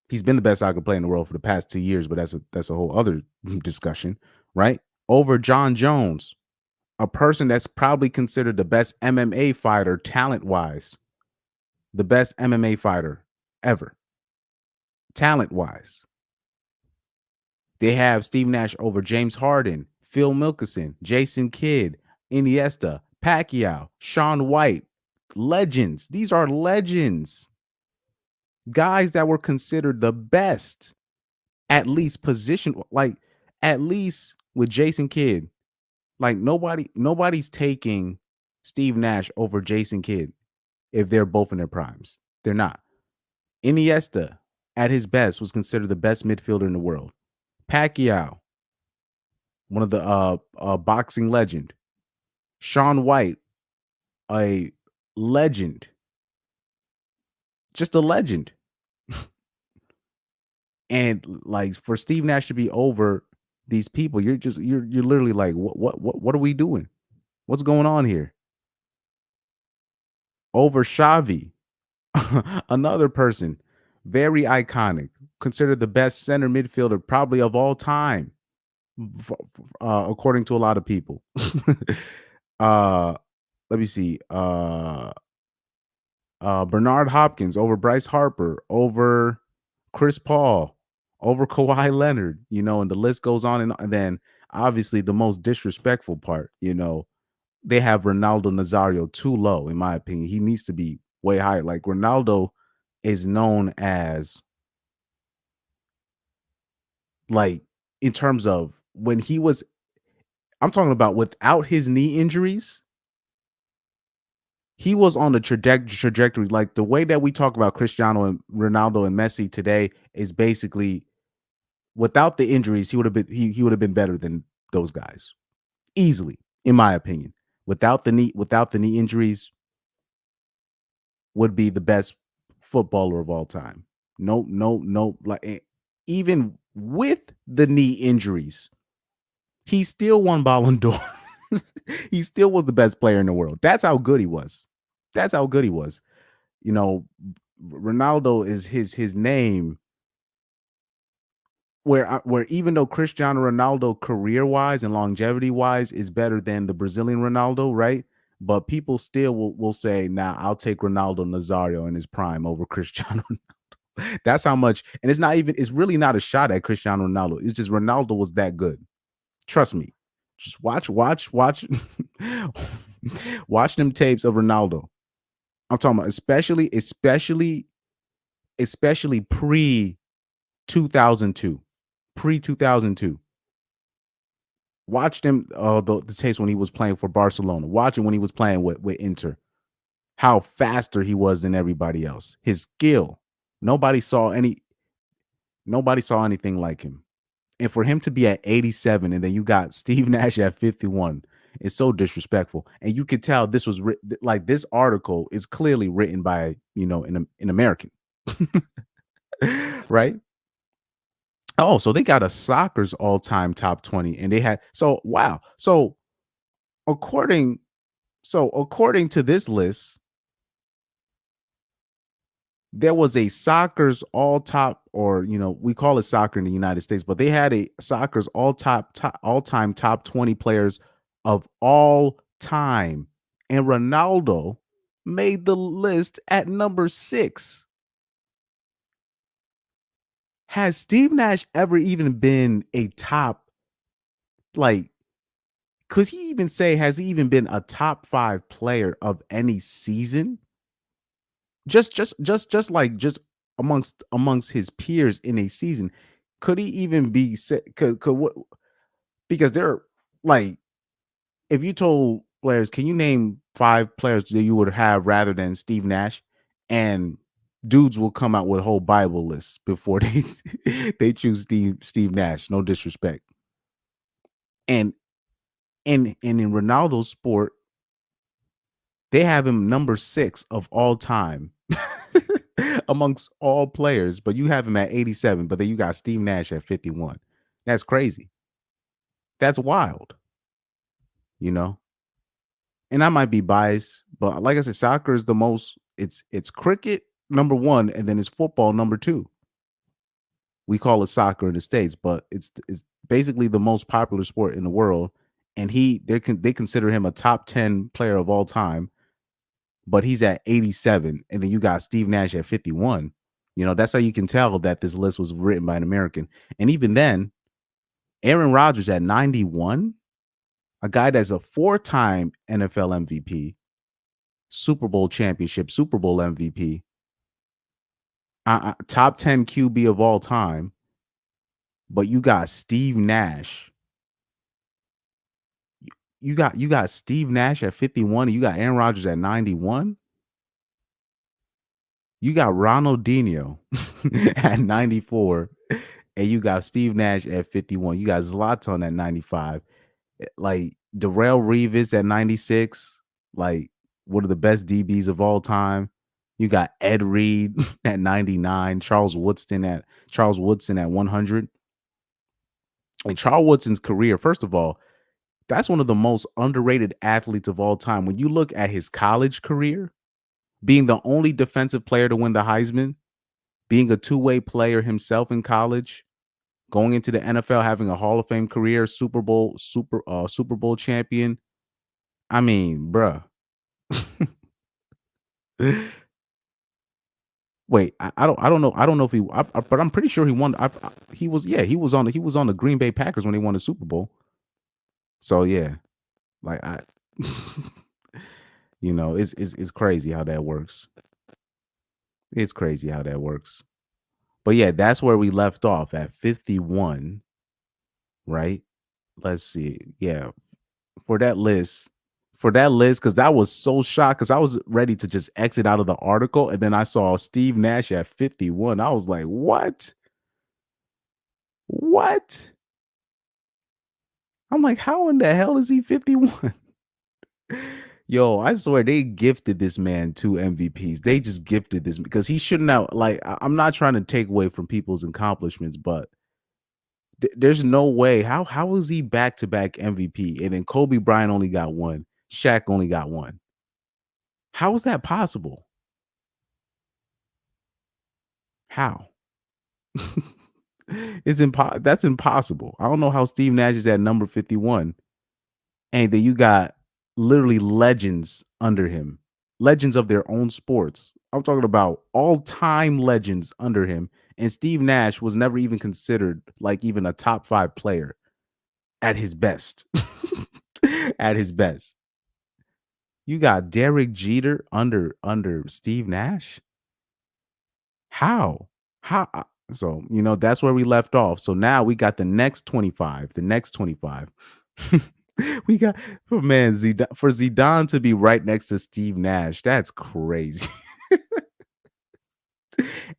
He's been the best soccer player in the world for the past 2 years, but that's a whole other discussion, right? Over John Jones, a person that's probably considered the best MMA fighter talent-wise, the best MMA fighter ever, talent-wise. They have Steve Nash over James Harden, Phil Mickelson, Jason Kidd, Iniesta, Pacquiao, Shaun White. Legends. These are legends. Guys that were considered the best, at least position, like at least with Jason Kidd. Like nobody's taking Steve Nash over Jason Kidd if they're both in their primes. They're not. Iniesta, at his best, was considered the best midfielder in the world. Pacquiao, one of the boxing legend. Shaun White, a legend, just a legend. And like for Steve Nash to be over these people, you're literally like, what are we doing? What's going on here? Over Xavi, another person, very iconic, considered the best center midfielder probably of all time, according to a lot of people. uh, let me see. Bernard Hopkins over Bryce Harper, over Chris Paul, over Kawhi Leonard, and the list goes on. And then obviously the most disrespectful part, they have Ronaldo Nazario too low, in my opinion. He needs to be way higher. Like Ronaldo is known as, like, in terms of when he was, I'm talking about without his knee injuries, he was on the trajectory. Like the way that we talk about Cristiano and Ronaldo and Messi today is basically without the injuries, he would have been he would have been better than those guys easily, in my opinion. Without the knee injuries, would be the best footballer of all time. No, no, no. Like even with the knee injuries, he still won Ballon d'Or. He still was the best player in the world. That's how good he was. That's how good he was. You know, Ronaldo is his name. Where even though Cristiano Ronaldo career wise and longevity wise is better than the Brazilian Ronaldo, right? But people still will say, "Nah, I'll take Ronaldo Nazario in his prime over Cristiano." That's how much, and it's not even. It's really not a shot at Cristiano Ronaldo. It's just Ronaldo was that good. Trust me. Just watch, watch them tapes of Ronaldo. I'm talking about especially pre 2002, pre 2002. Watch them the tapes when he was playing for Barcelona. Watch it when he was playing with Inter. How faster he was than everybody else. His skill. Nobody saw anything like him. And for him to be at 87 and then you got Steve Nash at 51, it's so disrespectful. And you could tell this was like this article is clearly written by, an American. Right? Oh, so they got a soccer's all-time top 20 and they had so wow. According according to this list, there was a soccer's all top, or we call it soccer in the United States, but they had a soccer's all time top 20 players of all time. And Ronaldo made the list at number 6. Has Steve Nash ever even been a top, like, could he even say, has he even been a top 5 player of any season? Just amongst his peers in a season, could he even be said? Could what? Because they're like, if you told players, can you name 5 players that you would have rather than Steve Nash, and dudes will come out with whole Bible lists before they they choose Steve Nash. No disrespect, and in Ronaldo's sport, they have him number 6 of all time amongst all players, but you have him at 87, but then you got Steve Nash at 51. That's crazy. That's wild, you know? And I might be biased, but like I said, soccer is the most, it's cricket number 1, and then it's football number 2. We call it soccer in the States, but it's basically the most popular sport in the world. And they consider him a top 10 player of all time, but he's at 87, and then you got Steve Nash at 51. That's how you can tell that this list was written by an American. And even then, Aaron Rodgers at 91, a guy that's a 4-time NFL MVP, Super Bowl championship, Super Bowl MVP, top 10 QB of all time, but you got Steve Nash. You got Steve Nash at 51, and you got Aaron Rodgers at 91. You got Ronaldinho at 94, and you got Steve Nash at 51. You got Zlatan at 95. Like Darrell Revis at 96. Like one of the best DBs of all time. You got Ed Reed at 99. Charles Woodson at 100. And Charles Woodson's career, first of all, that's one of the most underrated athletes of all time. When you look at his college career, being the only defensive player to win the Heisman, being a two-way player himself in college, going into the NFL, having a Hall of Fame career, Super Bowl champion. I mean, bruh. Wait, I don't know if but I'm pretty sure he won. He was on the Green Bay Packers when they won the Super Bowl. So yeah, like I, it's crazy how that works. It's crazy how that works. But yeah, that's where we left off at 51, right? Let's see. Yeah, for that list, because I was so shocked because I was ready to just exit out of the article, and then I saw Steve Nash at 51. I was like, what? What? I'm like, how in the hell is he 51? Yo, I swear they gifted this man 2 MVPs. They just gifted this because he shouldn't have. Like, I'm not trying to take away from people's accomplishments, but there's no way. How is he back to back MVP? And then Kobe Bryant only got one. Shaq only got one. How is that possible? How? That's impossible. I don't know how Steve Nash is at number 51. And then you got literally legends under him, legends of their own sports. I'm talking about all-time legends under him. And Steve Nash was never even considered like even a top 5 player at his best. At his best. You got Derek Jeter under Steve Nash? How? How? So, that's where we left off. So now we got the next 25. The next 25. We got for Zidane to be right next to Steve Nash. That's crazy.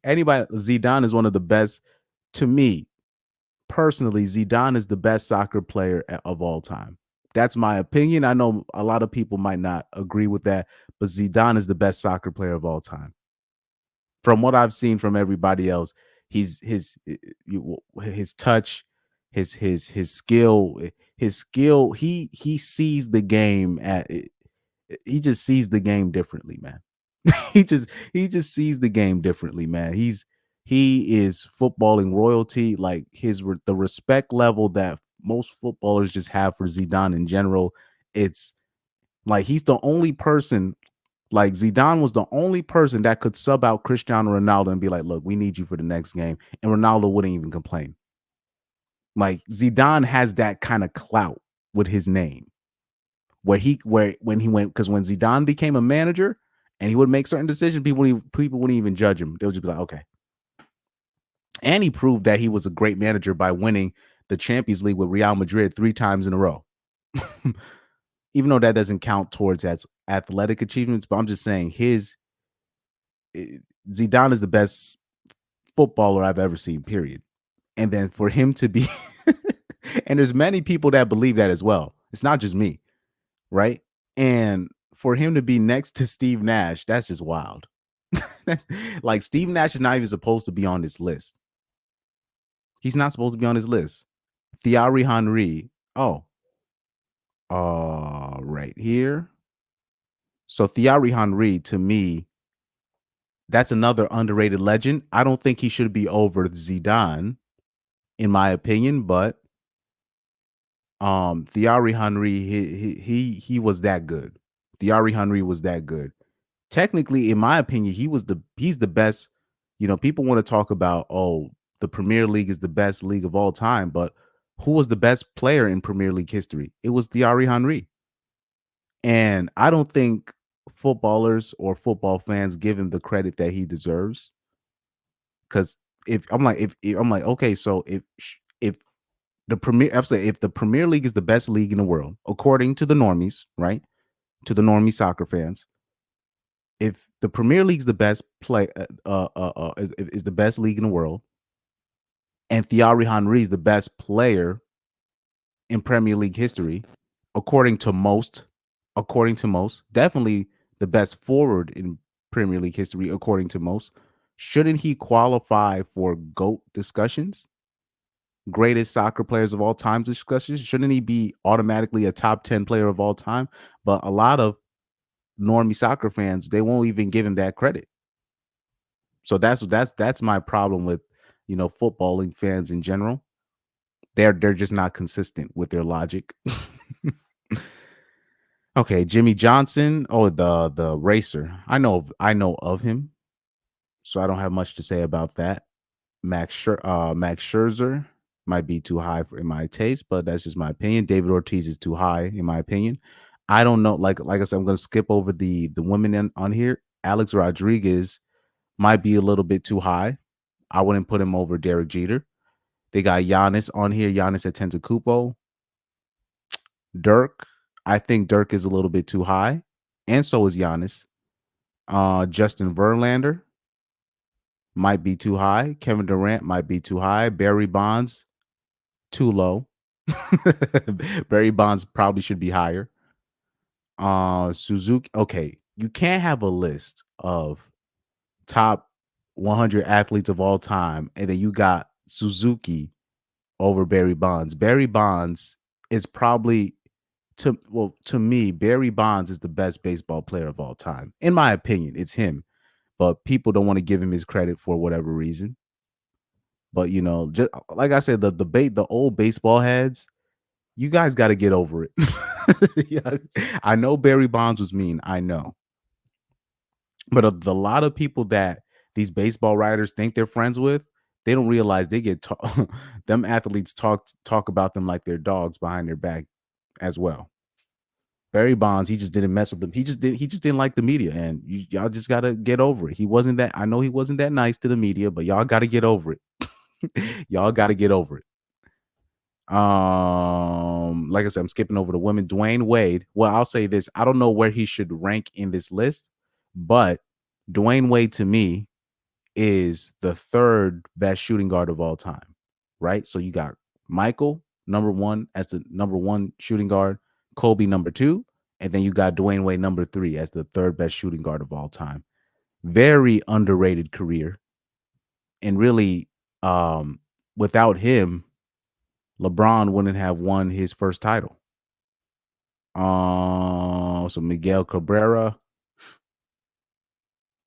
Zidane is one of the best to me personally. Zidane is the best soccer player of all time. That's my opinion. I know a lot of people might not agree with that, but Zidane is the best soccer player of all time. From what I've seen from everybody else, he's his touch, his skill, he sees the game he just sees the game differently, man. he just sees the game differently, man. He is footballing royalty, like the respect level that most footballers just have for Zidane in general. It's like he's the only person. Like Zidane was the only person that could sub out Cristiano Ronaldo and be like, "Look, we need you for the next game," and Ronaldo wouldn't even complain. Like Zidane has that kind of clout with his name, when he went, because when Zidane became a manager and he would make certain decisions, people wouldn't even judge him. They would just be like, "Okay." And he proved that he was a great manager by winning the Champions League with Real Madrid 3 times in a row. Even though that doesn't count towards as athletic achievements, but I'm just saying Zidane is the best footballer I've ever seen, period. And then for him to be and there's many people that believe that as well. It's not just me, right? And for him to be next to Steve Nash, that's just wild. That's like Steve Nash is not even supposed to be on this list. He's not supposed to be on this list. Thierry Henry. Oh, right here. So Thierry Henry, to me, that's another underrated legend. I don't think he should be over Zidane, in my opinion, but Thierry Henry, he was that good. Thierry Henry was that good. Technically, in my opinion, he's the best. People want to talk about, oh, the Premier League is the best league of all time, but who was the best player in Premier League history? It was Thierry Henry. And I don't think footballers or football fans give him the credit that he deserves. Because if I'm like, okay, so if if the Premier League is the best league in the world, according to the normies, right? To the normie soccer fans, if the Premier League's the best is the best league in the world, and Thierry Henry is the best player in Premier League history, according to most. According to most, definitely the best forward in Premier League history, according to most. Shouldn't he qualify for GOAT discussions? Greatest soccer players of all time discussions? Shouldn't he be automatically a top 10 player of all time? But a lot of normie soccer fans, they won't even give him that credit. So that's my problem with, footballing fans in general. They're just not consistent with their logic. Okay, Jimmy Johnson. Oh, the racer. I know of him, so I don't have much to say about that. Max Scherzer might be too high in my taste, but that's just my opinion. David Ortiz is too high in my opinion. I don't know. Like I said, I'm going to skip over the women on here. Alex Rodriguez might be a little bit too high. I wouldn't put him over Derek Jeter. They got Giannis on here. Giannis Antetokounmpo. Dirk. I think Dirk is a little bit too high, and so is Giannis. Justin Verlander might be too high. Kevin Durant might be too high. Barry Bonds too low. Barry Bonds probably should be higher. Suzuki. Okay, you can't have a list of top 100 athletes of all time, and then you got Suzuki over Barry Bonds. Barry Bonds is probably to me, Barry Bonds is the best baseball player of all time. In my opinion, it's him. But people don't want to give him his credit for whatever reason. But just like I said, the old baseball heads, you guys got to get over it. Yeah, I know Barry Bonds was mean. I know, but a lot of people that these baseball writers think they're friends with, they don't realize they get them athletes talk about them like they're dogs behind their back as well. Barry Bonds, he just didn't mess with them. He just didn't like the media, and y'all just gotta get over it. He wasn't that. I know he wasn't that nice to the media, but y'all gotta get over it. Y'all gotta get over it. Like I said, I'm skipping over the women. Dwayne Wade. Well, I'll say this: I don't know where he should rank in this list, but Dwayne Wade to me is the third best shooting guard of all time. Right? So you got Michael number one as the number one shooting guard, Kobe number two, and then you got Dwayne Wade number three as the third best shooting guard of all time. Very underrated career, and really, without him, LeBron wouldn't have won his first title. So Miguel Cabrera,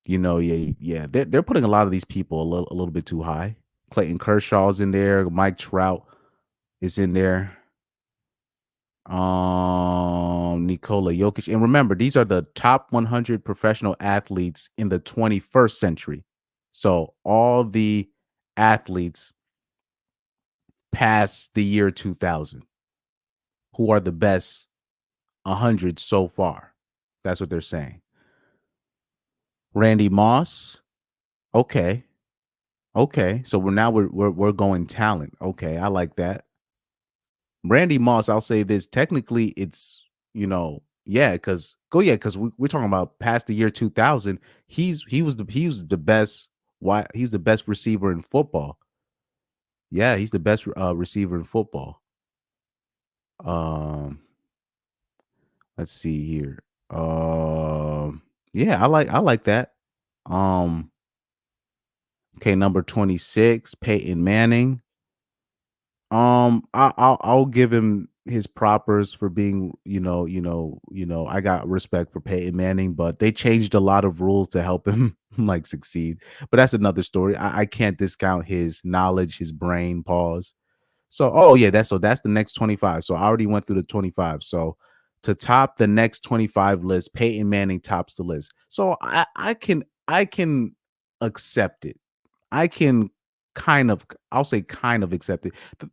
yeah, they're putting a lot of these people a little bit too high. Clayton Kershaw's in there. Mike Trout is in there. Nikola Jokic, and remember, these are the top 100 professional athletes in the 21st century. So all the athletes past the year 2000 who are the best 100 so far. That's what they're saying. Randy Moss. Okay. Okay. So we're going talent. Okay, I like that. Randy Moss, I'll say this. Technically, it's yeah, because we're talking about past the year 2000. He was the best. Why he's the best receiver in football. Yeah, he's the best receiver in football. Um, let's see here. Yeah, I like that. Um, okay, number 26, Peyton Manning. I'll give him his propers for being, I got respect for Peyton Manning, but they changed a lot of rules to help him like succeed. But that's another story. I can't discount his knowledge, his brain. Pause. So, oh yeah, that's the next 25. So I already went through the 25. So to top the next 25 list, Peyton Manning tops the list. So I can accept it. I can I'll say kind of accept it. But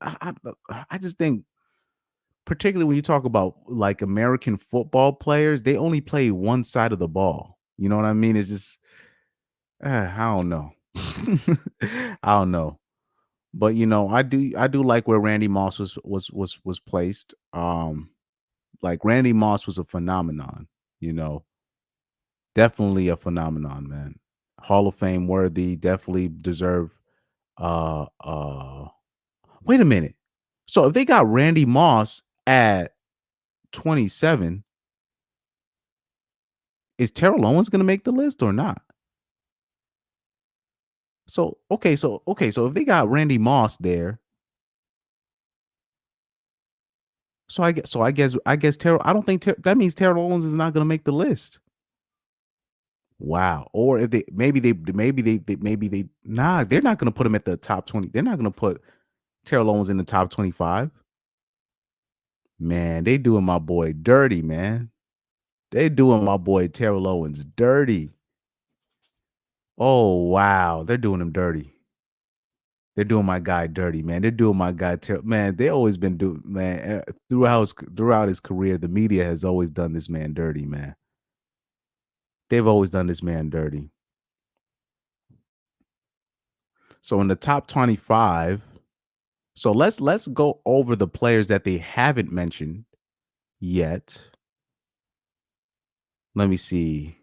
I just think, particularly when you talk about like American football players, they only play one side of the ball. You know what I mean? It's just I don't know. I don't know. But I do like where Randy Moss was placed. Like Randy Moss was a phenomenon, you know. Definitely a phenomenon, man. Hall of Fame worthy, definitely deserve uh uh Wait a minute. So if they got Randy Moss at 27, is Terrell Owens gonna make the list or not? So if they got Randy Moss there, so I guess Terrell I don't think that means Terrell Owens is not gonna make the list. Wow. Or if they nah, they're not gonna put him at the top 20. They're not gonna put Terrell Owens in the top 25. Man, they doing my boy dirty, man. They doing my boy Terrell Owens dirty. Oh wow, they're doing him dirty. They're doing my guy dirty, man. They're doing my guy man. They always been doing man throughout his career. The media has always done this man dirty, man. They've always done this man dirty. So in the top 25, so let's go over the players that they haven't mentioned yet. Let me see.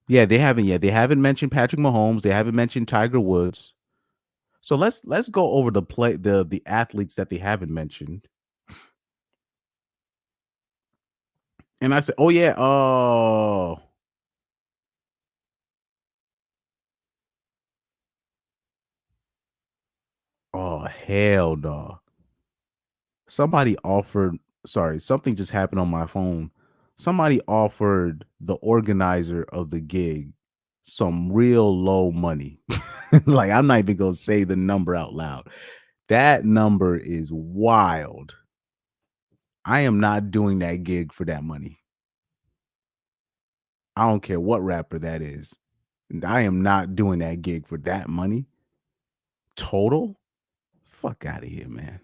Yeah, they haven't yet. They haven't mentioned Patrick Mahomes. They haven't mentioned Tiger Woods. So let's go over the athletes that they haven't mentioned. And I said, "Oh yeah, oh hell no." Somebody offered sorry, something just happened on my phone. Somebody offered the organizer of the gig some real low money. Like I'm not even going to say the number out loud. That number is wild. I am not doing that gig for that money. I don't care what rapper that is. I am not doing that gig for that money. Total? Fuck out of here, man.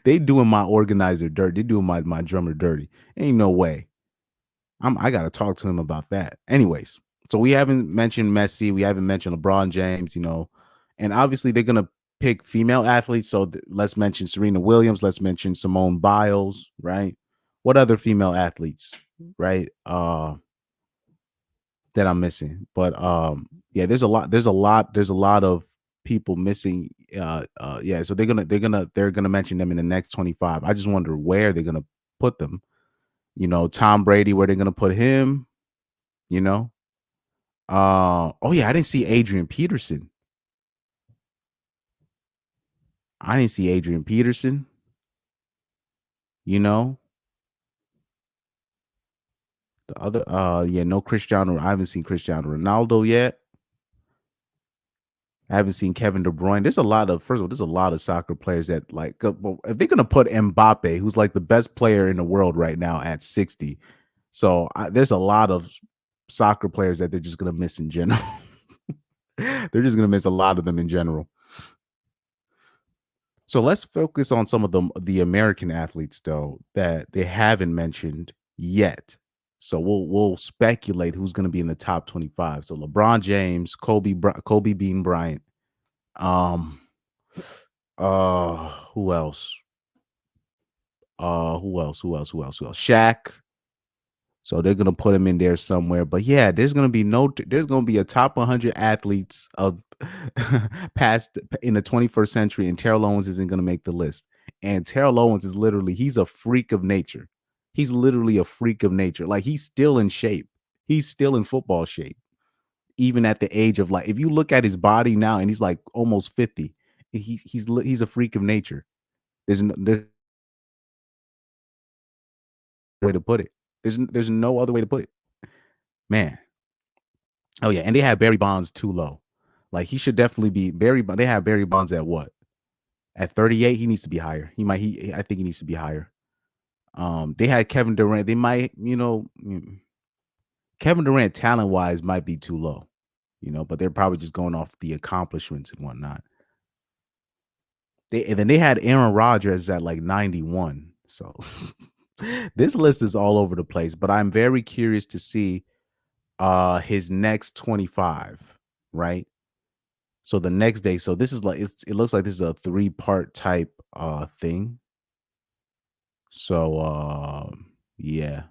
They doing my organizer dirty. They doing my drummer dirty. Ain't no way. I gotta talk to him about that. Anyways, so we haven't mentioned Messi, we haven't mentioned LeBron James, and obviously they're gonna pick female athletes. So let's mention Serena Williams. Let's mention Simone Biles. Right? What other female athletes? Right? That I'm missing. But yeah, there's a lot of people missing. Yeah, so they're gonna mention them in the next 25. I just wonder where they're gonna put them. Tom Brady, where they're gonna put him, you know? Oh yeah, I didn't see Adrian Peterson. I didn't see Adrian Peterson, you know? The other yeah, no Cristiano. I haven't seen Cristiano Ronaldo yet. I haven't seen Kevin De Bruyne. First of all, there's a lot of soccer players that well, if they're gonna put Mbappe, who's like the best player in the world right now at 60, so there's a lot of soccer players that they're just gonna miss in general. They're just gonna miss a lot of them in general. So let's focus on some of the American athletes though that they haven't mentioned yet. So we'll speculate who's going to be in the top 25. So LeBron James, Kobe Bean Bryant, um, who else? Who else? Shaq. So they're gonna put him in there somewhere. But yeah, there's gonna be a top 100 athletes of past in the 21st century, and Terrell Owens isn't gonna make the list. And Terrell Owens is he's a freak of nature. He's literally a freak of nature. Like he's still in shape. He's still in football shape, even at the age of if you look at his body now, and he's like almost 50. He's a freak of nature. There's no way to put it. There's no other way to put it. Man. Oh yeah, and they have Barry Bonds too low. Like he should definitely be They have Barry Bonds at what? At 38, he needs to be higher. I think he needs to be higher. They had Kevin Durant. They might, Kevin Durant talent wise might be too low, but they're probably just going off the accomplishments and whatnot. And then they had Aaron Rodgers at like 91. So this list is all over the place, but I'm very curious to see his next 25, right? So the next day, so this is it looks like this is a 3-part type thing. So yeah.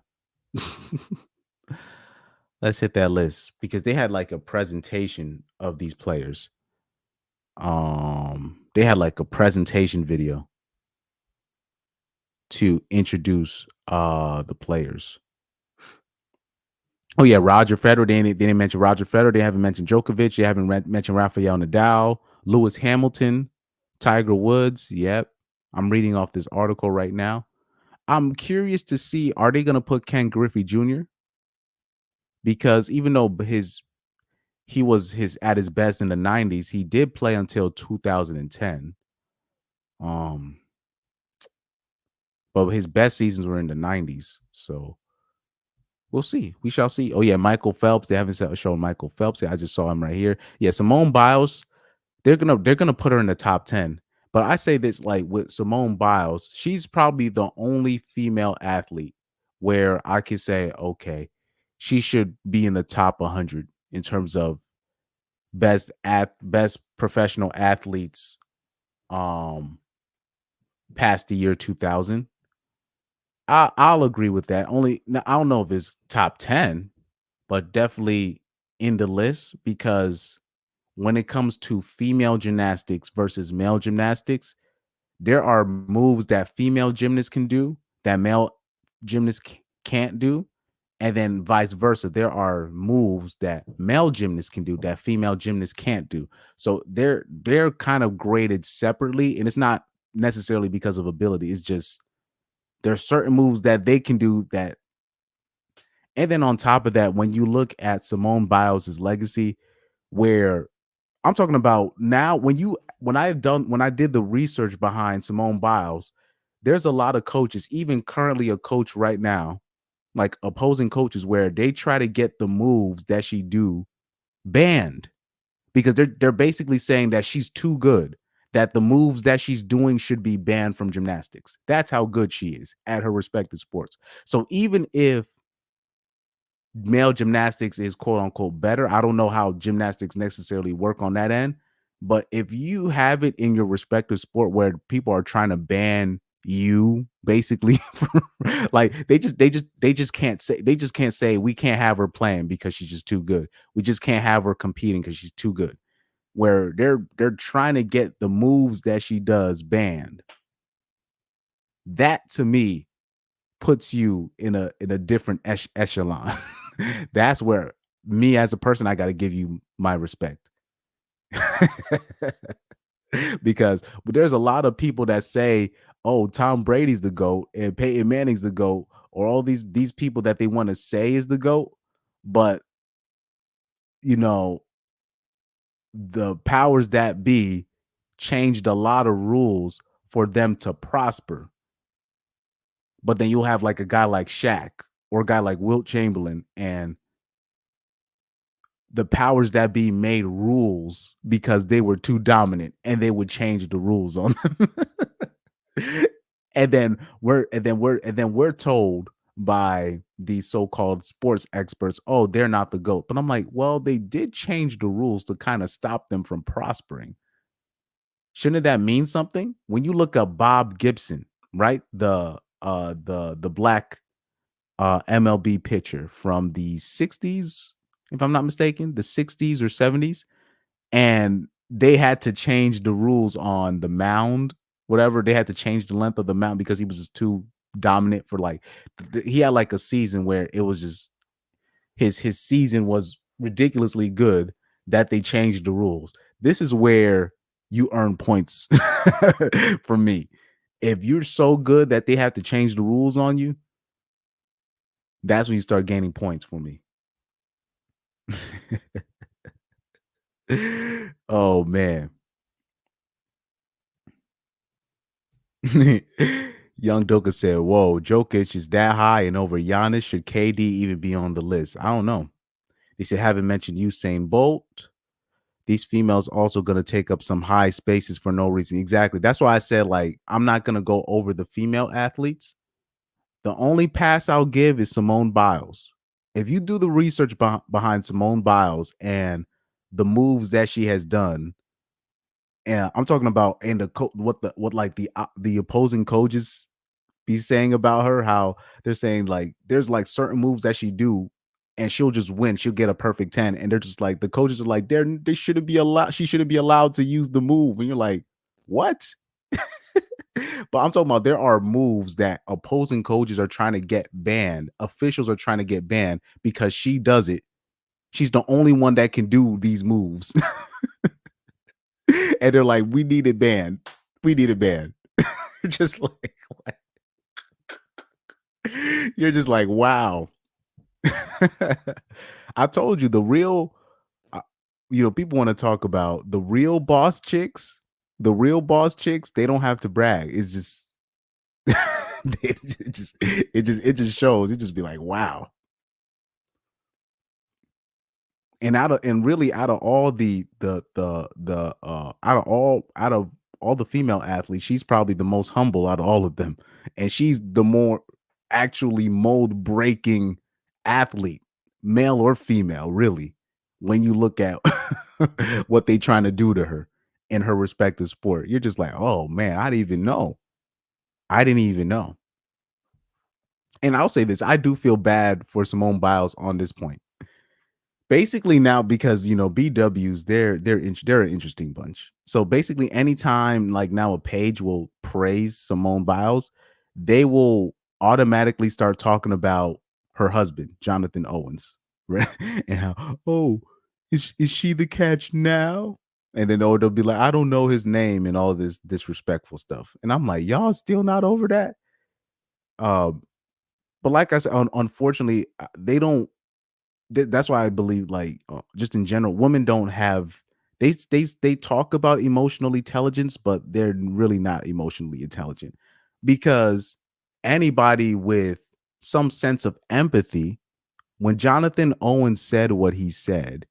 Let's hit that list because they had like a presentation of these players. They had like a presentation video to introduce the players. Oh yeah, Roger Federer. They didn't mention Roger Federer. They haven't mentioned Djokovic. They haven't mentioned Rafael Nadal, Lewis Hamilton, Tiger Woods. Yep, I'm reading off this article right now. I'm curious to see, are they going to put Ken Griffey Jr.? Because even though he was his at his best in the 90s, he did play until 2010. Um, but his best seasons were in the 90s. So we'll see. We shall see. Oh yeah, Michael Phelps. They haven't shown Michael Phelps. Yeah, I just saw him right here. Yeah, Simone Biles. They're gonna put her in the top 10. But I say this, like with Simone Biles, she's probably the only female athlete where I could say, okay, she should be in the top 100 in terms of best professional athletes um past the year 2000. I'll agree with that. Only now, I don't know if it's top 10, but definitely in the list because when it comes to female gymnastics versus male gymnastics, there are moves that female gymnasts can do that male gymnasts can't do, and then vice versa. There are moves that male gymnasts can do that female gymnasts can't do. So they're kind of graded separately, and it's not necessarily because of ability. It's just there's certain moves that they can do that. And then on top of that, when you look at Simone Biles' legacy, where I'm talking about now, when I did the research behind Simone Biles, there's a lot of coaches, even currently a coach right now, like opposing coaches, where they try to get the moves that she do banned because they're basically saying that she's too good, that the moves that she's doing should be banned from gymnastics. That's how good she is at her respective sports. So even if male gymnastics is quote unquote better. I don't know how gymnastics necessarily work on that end, but if you have it in your respective sport where people are trying to ban you basically like they just can't say we can't have her playing because she's just too good. We just can't have her competing because she's too good. Where they're trying to get the moves that she does banned. That to me puts you in a different echelon. That's where me as a person, I got to give you my respect. Because there's a lot of people that say, "Oh, Tom Brady's the GOAT and Peyton Manning's the GOAT," or all these people that they want to say is the GOAT, but you know, the powers that be changed a lot of rules for them to prosper. But then you'll have like a guy like Shaq or a guy like Wilt Chamberlain, and the powers that be made rules because they were too dominant, and they would change the rules on them. And then we're told by these so-called sports experts, oh, they're not the GOAT. But I'm like, well, they did change the rules to kind of stop them from prospering. Shouldn't that mean something? When you look up Bob Gibson, right? The black MLB pitcher from the 60s, if I'm not mistaken, the 60s or 70s. And they had to change the rules on the mound, whatever. They had to change the length of the mound because he was just too dominant for like, he had like a season where it was just his season was ridiculously good that they changed the rules. This is where you earn points for me. If you're so good that they have to change the rules on you, that's when you start gaining points for me. Oh man. Young Doka said, "Whoa, Jokic is that high and over Giannis. Should KD even be on the list? I don't know." They said, "Haven't mentioned Usain Bolt. These females also going to take up some high spaces for no reason." Exactly. That's why I said, like, I'm not going to go over the female athletes. The only pass I'll give is Simone Biles. If you do the research behind Simone Biles and the moves that she has done, and I'm talking about and what like the opposing coaches be saying about her, how they're saying like there's like certain moves that she do and she'll just win. She'll get a perfect 10. And they're just like, the coaches are like, they shouldn't be allowed, she shouldn't be allowed to use the move. And you're like, what? But I'm talking about there are moves that opposing coaches are trying to get banned. Officials are trying to get banned because she does it. She's the only one that can do these moves. And they're like, we need it banned. We need it banned. Just like, what? You're just like, wow. I told you uh, people want to talk about the real boss chicks. The real boss chicks, they don't have to brag. It's just, it just shows. It just be like, wow. And out of all out of all the female athletes, she's probably the most humble out of all of them. And she's the more actually mold breaking athlete, male or female, really, when you look at what they trying to do to her in her respective sport. You're just like, oh man, I didn't even know. I didn't even know. And I'll say this, I do feel bad for Simone Biles on this point. Basically now, because BWs, they're an interesting bunch. So basically anytime like now a page will praise Simone Biles, they will automatically start talking about her husband, Jonathan Owens, right? And how, oh, is she the catch now? And then they'll be like, I don't know his name and all this disrespectful stuff. And I'm like, y'all still not over that? Um, but like I said, unfortunately, they don't. That's why I believe, like, just in general, women don't have. They talk about emotional intelligence, but they're really not emotionally intelligent, because anybody with some sense of empathy, when Jonathan Owens said what he said,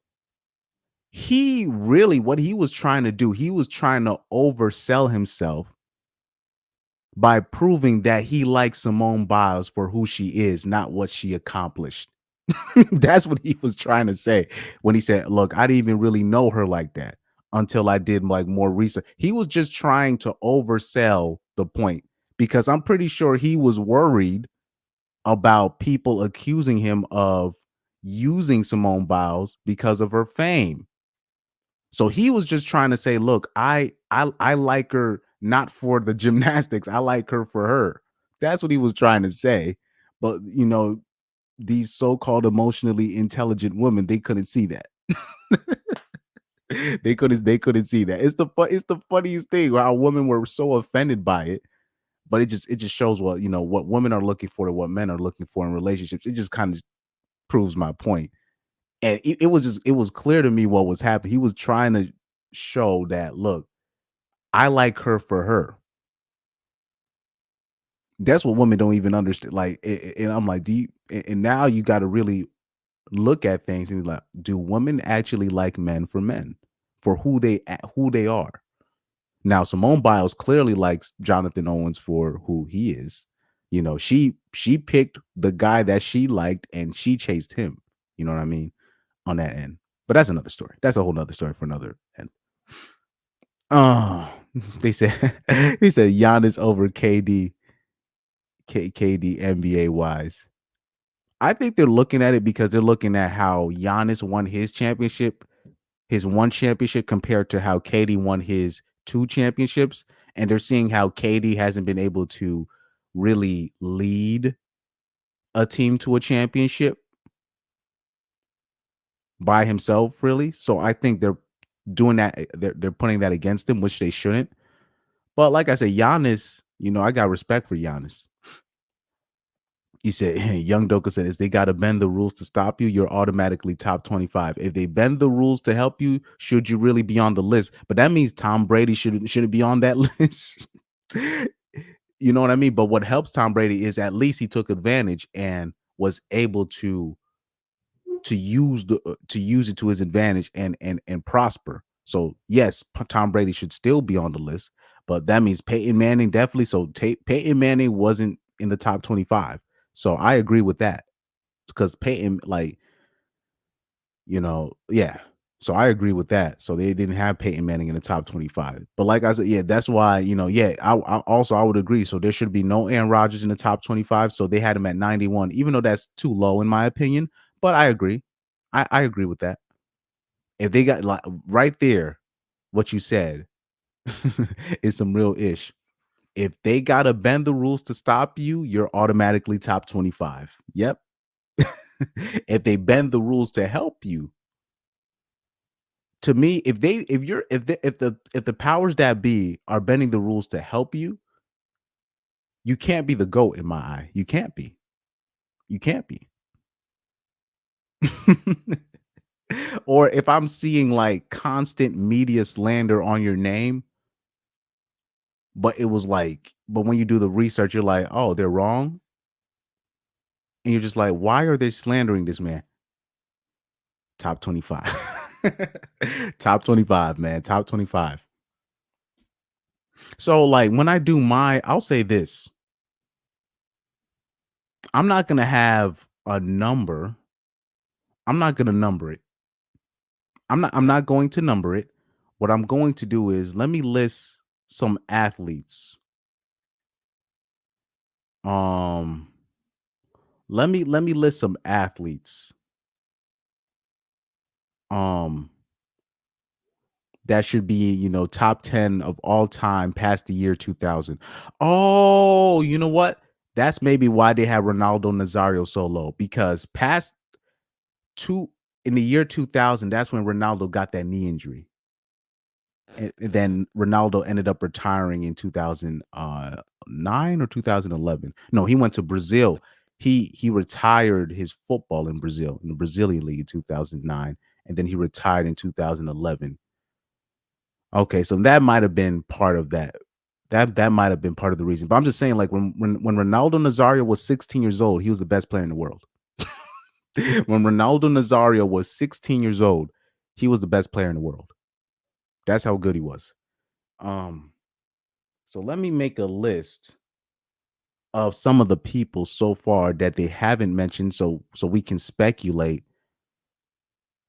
he really, what he was trying to do, he was trying to oversell himself by proving that he likes Simone Biles for who she is, not what she accomplished. That's what he was trying to say when he said, "Look, I didn't even really know her like that until I did like more research." He was just trying to oversell the point, because I'm pretty sure he was worried about people accusing him of using Simone Biles because of her fame. So he was just trying to say, "Look, I like her not for the gymnastics. I like her for her." That's what he was trying to say. But these so-called emotionally intelligent women, they couldn't see that. They couldn't see that. It's the funniest thing how women were so offended by it, but it just shows what women are looking for and what men are looking for in relationships. It just kind of proves my point. And it was clear to me what was happening. He was trying to show that, look, I like her for her. That's what women don't even understand. Like, and I'm like, do you? And now you got to really look at things and be like, do women actually like men for men, for who they are? Now, Simone Biles clearly likes Jonathan Owens for who he is. She picked the guy that she liked and she chased him. You know what I mean? On that end. But that's another story. That's a whole nother story for another end. Oh, they said they said Giannis over KD NBA wise. I think they're looking at it because they're looking at how Giannis won his one championship compared to how KD won his two championships. And they're seeing how KD hasn't been able to really lead a team to a championship by himself, really. So I think they're doing that. They're putting that against him, which they shouldn't. But like I said, Giannis, I got respect for Giannis. He said, Young Doka said, is they got to bend the rules to stop you, you're automatically top 25. If they bend the rules to help you, should you really be on the list? But that means Tom Brady shouldn't be on that list. You know what I mean? But what helps Tom Brady is at least he took advantage and was able to use it to his advantage and prosper. So yes, Tom Brady should still be on the list, but that means Peyton Manning definitely. So Peyton Manning wasn't in the top 25. So I agree with that, because Peyton, like, yeah. So I agree with that. So they didn't have Peyton Manning in the top 25. But like I said, yeah, that's why, yeah, I would agree. So there should be no Aaron Rodgers in the top 25. So they had him at 91, even though that's too low in my opinion. but I agree. I agree with that. If they got like right there, what you said is some real ish. If they gotta bend the rules to stop you, you're automatically top 25. Yep. If they bend the rules to help you, to me, if the powers that be are bending the rules to help you, you can't be the GOAT in my eye. You can't be. You can't be. Or if I'm seeing like constant media slander on your name, but it was like, but when you do the research, you're like, oh, they're wrong. And you're just like, why are they slandering this man? Top 25. Top 25, man. Top 25. So like when I do I'll say this. I'm not gonna have a number. I'm not gonna number it. I'm not going to number it. What I'm going to do is let me list some athletes. Um let me list some athletes um that should be, top 10 of all time past the year 2000. Oh, you know what? That's maybe why they have Ronaldo Nazario so low, because past two in the year 2000, that's when Ronaldo got that knee injury. And then Ronaldo ended up retiring in 2009 or 2011. No, he went to Brazil. He retired his football in Brazil, in the Brazilian league in 2009, and then he retired in 2011. Okay, so that might have been part of that. That might have been part of the reason. But I'm just saying, like when Ronaldo Nazario was 16 years old, he was the best player in the world. When Ronaldo Nazario was 16 years old, he was the best player in the world. That's how good he was. Um, so let me make a list of some of the people so far that they haven't mentioned, so we can speculate.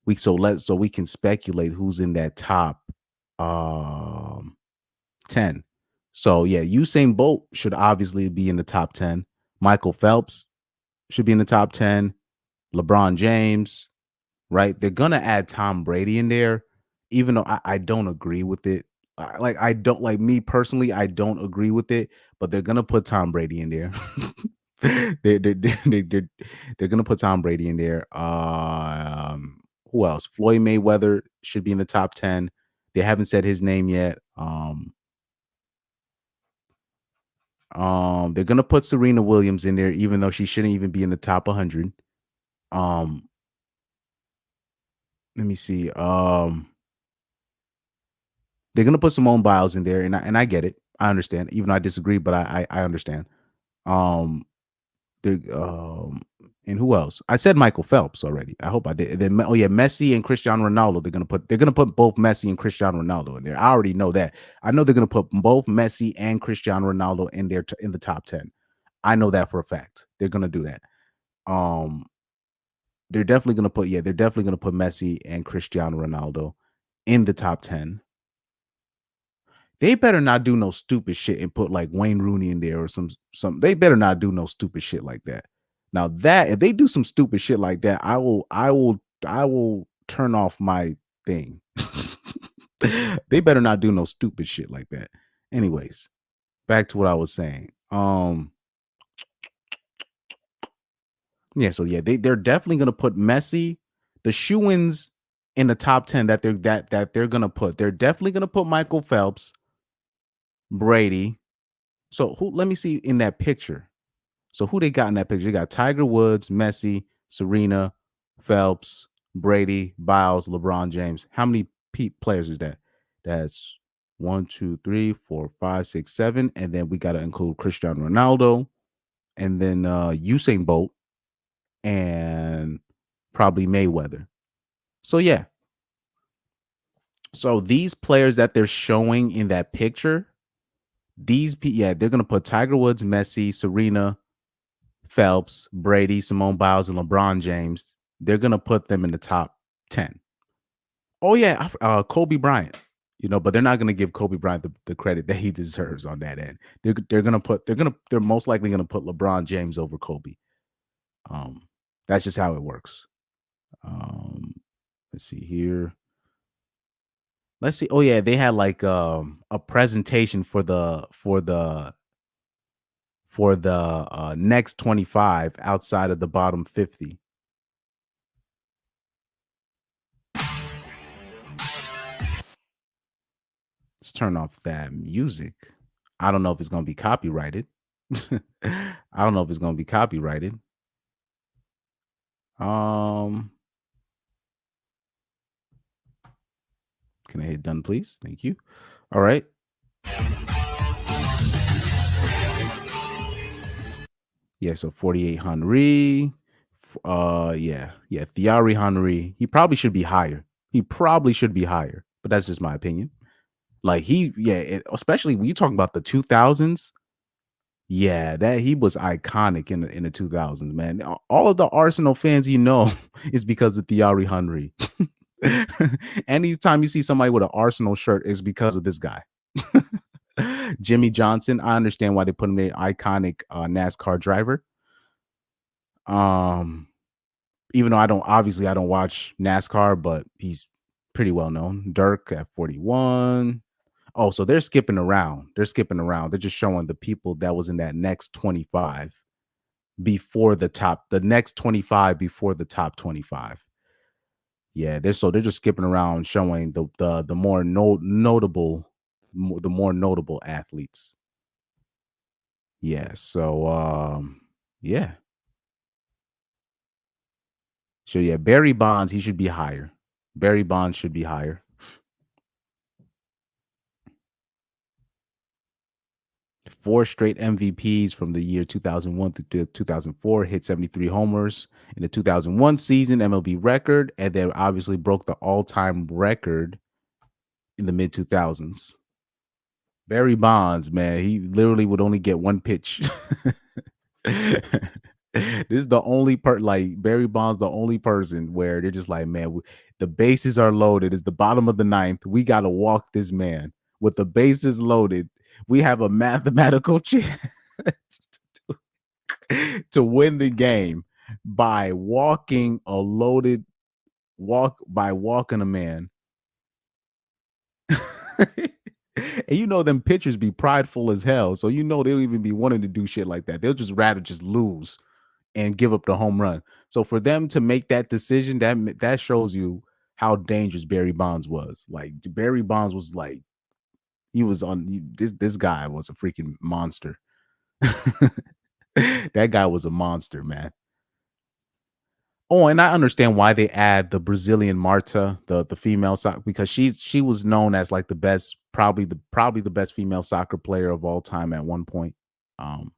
We can speculate who's in that top um 10. So yeah, Usain Bolt should obviously be in the top 10. Michael Phelps should be in the top 10. LeBron James, right? They're gonna add Tom Brady in there, even though I don't agree with it. I don't like me personally, I don't agree with it, but they're gonna put Tom Brady in there. They're gonna put Tom Brady in there. Who else? Floyd Mayweather should be in the top 10. They haven't said his name yet. They're gonna put Serena Williams in there, even though she shouldn't even be in the top 100. Um, Let me see. They're gonna put Simone Biles in there, and I get it. I understand, even though I disagree, but I understand. Um, the and who else? I said Michael Phelps already. I hope I did. And then oh yeah, Messi and Cristiano Ronaldo. They're gonna put both Messi and Cristiano Ronaldo in there. I already know that. I know they're gonna put both Messi and Cristiano Ronaldo in there in the top 10. I know that for a fact. They're gonna do that. Um, they're definitely gonna put Messi and Cristiano Ronaldo in the top 10. They better not do no stupid shit and put like Wayne Rooney in there or some they better not do no stupid shit like that. Now that if they do some stupid shit like that, I will turn off my thing. They better not do no stupid shit like that. Anyways, back to what I was saying. Yeah, so yeah, they're definitely gonna put Messi, the shoo-ins in the top 10 that they're gonna put. They're definitely gonna put Michael Phelps, Brady. So who let me see in that picture. So who they got in that picture? They got Tiger Woods, Messi, Serena, Phelps, Brady, Biles, LeBron James. How many players is that? That's one, two, three, four, five, six, seven. And then we got to include Cristiano Ronaldo and then Usain Bolt and probably Mayweather. So yeah. So these players that they're showing in that picture, they're gonna put Tiger Woods, Messi, Serena, Phelps, Brady, Simone Biles, and LeBron James. They're gonna put them in the top 10. Oh yeah, Kobe Bryant. But they're not gonna give Kobe Bryant the credit that he deserves on that end. They're most likely gonna put LeBron James over Kobe. Um, that's just how it works. Um, let's see here. Let's see. Oh yeah, they had like a presentation for the next 25 outside of the bottom 50. Let's turn off that music. I don't know if it's gonna be copyrighted. I don't know if it's gonna be copyrighted. Um, can I hit done, please? Thank you. All right. Yeah, so 48 Henry. Yeah, Thierry Henry. He probably should be higher. He probably should be higher, but that's just my opinion. Like especially when you talking about the 2000s. Yeah, that he was iconic in the 2000s, man. All of the Arsenal fans is because of Thierry Henry. Anytime you see somebody with an Arsenal shirt, is because of this guy. Jimmy Johnson. I understand why they put him there, iconic NASCAR driver. Um, Even though I don't watch NASCAR, but he's pretty well known. Dirk at 41. Oh, so they're skipping around. They're skipping around. They're just showing the people that was in that next 25 before the next 25 before the top 25. Yeah, they're just skipping around showing the more the more notable athletes. Yeah, so yeah. So yeah, Barry Bonds, he should be higher. Barry Bonds should be higher. 4 straight MVPs from the year 2001 to 2004, hit 73 homers in the 2001 season MLB record, and then obviously broke the all-time record in the mid 2000s. Barry Bonds, man, he literally would only get one pitch. This is the only like Barry Bonds, the only person where they're just like, man, the bases are loaded. It's the bottom of the ninth. We got to walk this man with the bases loaded. We have a mathematical chance to win the game by walking a loaded walking a man. And them pitchers be prideful as hell. So they don't even be wanting to do shit like that. They'll just rather just lose and give up the home run. So for them to make that decision, that shows you how dangerous Barry Bonds was. Like Barry Bonds was like he was on this guy was a freaking monster. That guy was a monster, man. Oh, and I understand why they add the Brazilian Marta, the female soccer, because she was known as like the best, probably the best female soccer player of all time at one point. Um,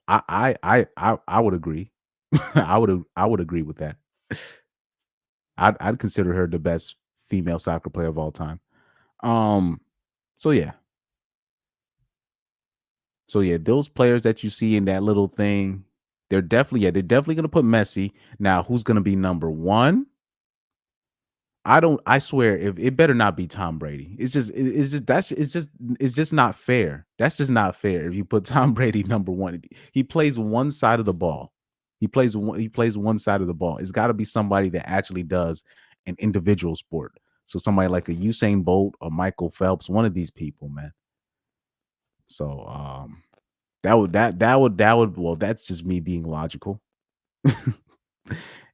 I would agree. I would agree with that. I'd consider her the best female soccer player of all time. Um, so yeah, those players that you see in that little thing, they're definitely gonna put Messi. Now, who's gonna be number one? I swear if it better not be Tom Brady. It's just not fair. That's just not fair if you put Tom Brady number 1. He plays one side of the ball. He plays one side of the ball. It's gotta be somebody that actually does an individual sport. So somebody like a Usain Bolt or Michael Phelps, one of these people, man. So well, that's just me being logical.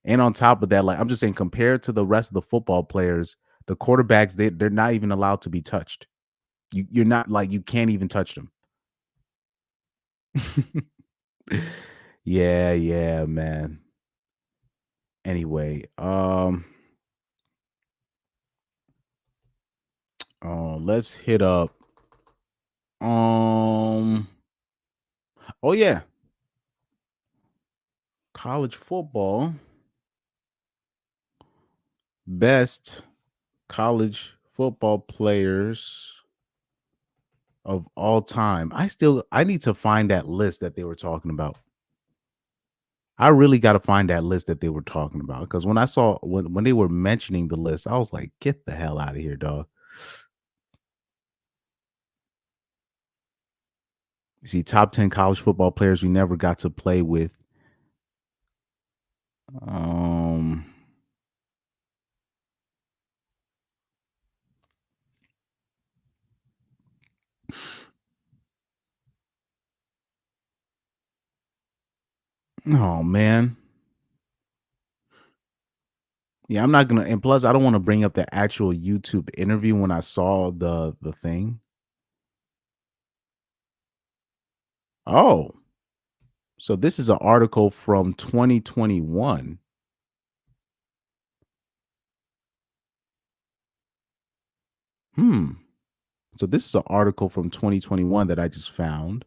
And on top of that, like I'm just saying, compared to the rest of the football players, the quarterbacks they're not even allowed to be touched. You're not like you can't even touch them. Yeah, yeah, man. Anyway, let's hit up. Um, oh yeah, college football. Best college football players of all time. I need to find that list that they were talking about. I really got to find that list that they were talking about because when I saw when they were mentioning the list, I was like, "Get the hell out of here, dog!" You see, top 10 college football players we never got to play with. Um, oh man. Yeah, I'm not gonna, and plus I don't want to bring up the actual YouTube interview when I saw the thing. Oh, so this is an article from 2021. Hmm. So this is an article from 2021 that I just found.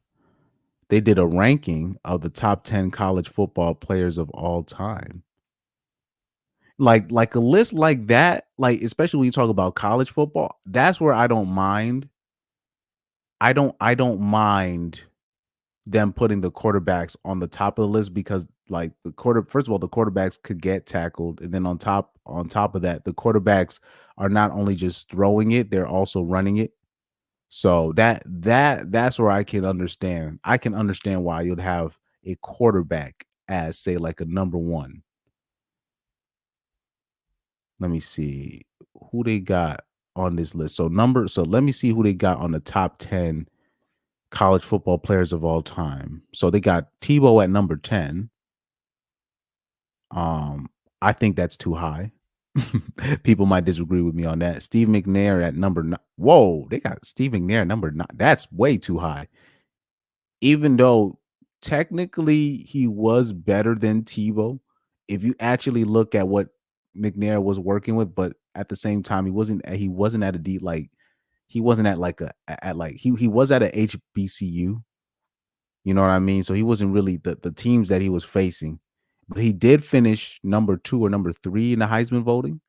They did a ranking of the top 10 college football players of all time. Like a list like that, like especially when you talk about college football, that's where I don't mind. I don't mind them putting the quarterbacks on the top of the list because like the quarter first of all, the quarterbacks could get tackled. And then on top of that, the quarterbacks are not only just throwing it, they're also running it. So that's where I can understand. I can understand why you'd have a quarterback as say like a number one. Let me see who they got on this list. So let me see who they got on the top 10 college football players of all time. So they got Tebow at number 10. Um, I think that's too high. People might disagree with me on that. Steve McNair at number nine. Whoa, they got Steve McNair at number nine. That's way too high. Even though technically he was better than Tebow, if you actually look at what McNair was working with, but at the same time, he wasn't at a D like he wasn't at like at like he was at a HBCU. You know what I mean? So he wasn't really the teams that he was facing, but he did finish number 2 or number 3 in the Heisman voting,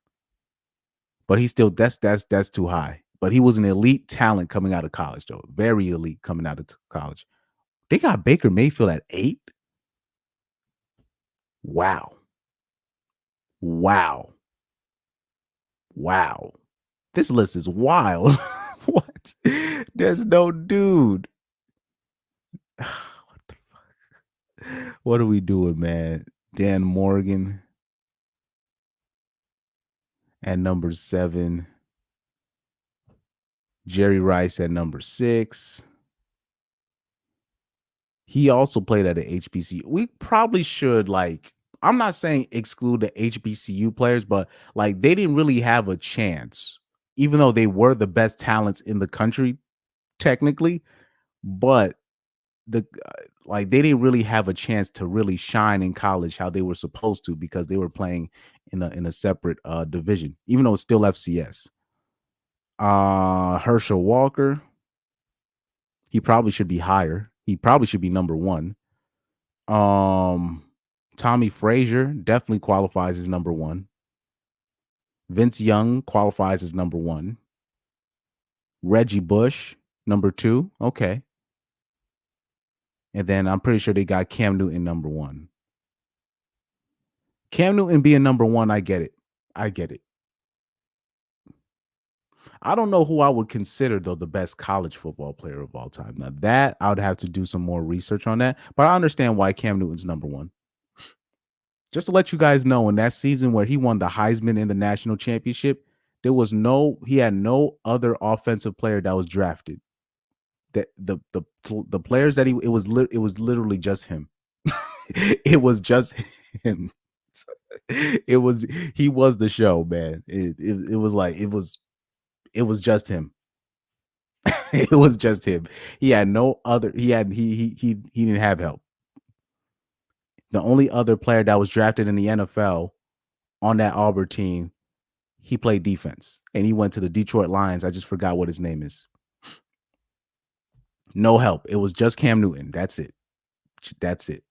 but he still that's too high. But he was an elite talent coming out of college though, very elite coming out of college. They got Baker Mayfield at 8? Wow. Wow. Wow. This list is wild. What? There's no dude. What the what are we doing, man? Dan Morgan at number 7. Jerry Rice at number 6. He also played at a HBCU. We probably should like I'm not saying exclude the HBCU players, but like they didn't really have a chance, even though they were the best talents in the country technically, but the like they didn't really have a chance to really shine in college how they were supposed to because they were playing in a separate division, even though it's still FCS. Herschel Walker, he probably should be higher. He probably should be number 1. Um, Tommy Frazier definitely qualifies as number 1. Vince Young qualifies as number 1. Reggie Bush, number 2. Okay. And then I'm pretty sure they got Cam Newton number 1. Cam Newton being number 1, I get it. I get it. I don't know who I would consider though the best college football player of all time. Now that I would have to do some more research on that, but I understand why Cam Newton's number 1. Just to let you guys know, in that season where he won the Heisman in the national championship, he had no other offensive player that was drafted. That the players that it was literally just him. It was just him. It was he was the show, man. It was like it was just him. It was just him. He had no other. He didn't have help. The only other player that was drafted in the NFL on that Auburn team, he played defense and he went to the Detroit Lions. I just forgot what his name is. No help. It was just Cam Newton. That's it. That's it.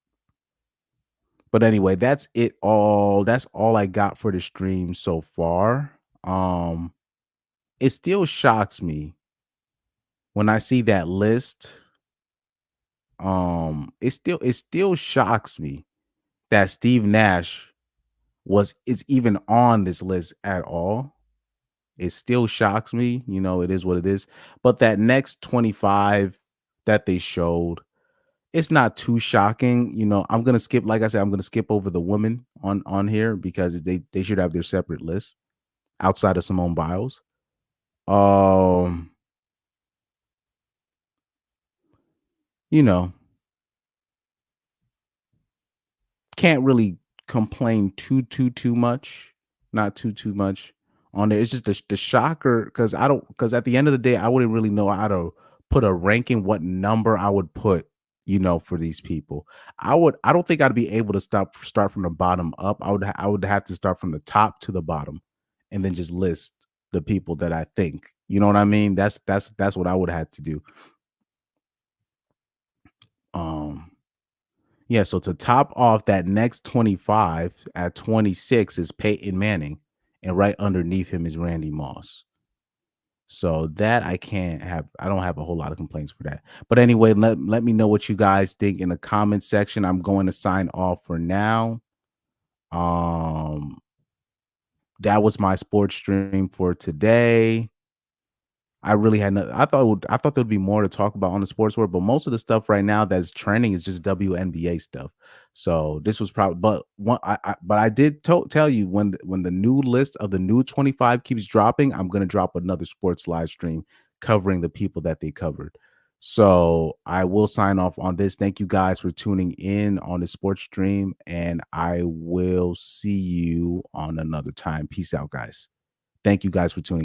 But anyway, that's it all. That's all I got for the stream so far. It still shocks me when I see that list. It still shocks me that Steve Nash is even on this list at all. It still shocks me. It is what it is. But that next 25 that they showed, It's not too shocking, I'm gonna skip like I said, I'm gonna skip over the women on here because they should have their separate list outside of Simone Biles. Um, you know, can't really complain too much, not too much on there. It's just the shocker because I don't because at the end of the day, I wouldn't really know how to put a ranking, what number I would put, for these people. I don't think I'd be able to start from the bottom up. I would have to start from the top to the bottom and then just list the people that I think. You know what I mean? That's what I would have to do. Um Yeah, so to top off that next 25 at 26 is Peyton Manning, and right underneath him is Randy Moss. So that I don't have a whole lot of complaints for that. But anyway, let me know what you guys think in the comment section. I'm going to sign off for now. Um that was my sports stream for today. I really had no I thought there'd be more to talk about on the sports world, but most of the stuff right now that's trending is just WNBA stuff. So this was probably, but one, but I did tell you when the new list of the new 25 keeps dropping, I'm gonna drop another sports live stream covering the people that they covered. So I will sign off on this. Thank you guys for tuning in on the sports stream, and I will see you on another time. Peace out, guys. Thank you guys for tuning.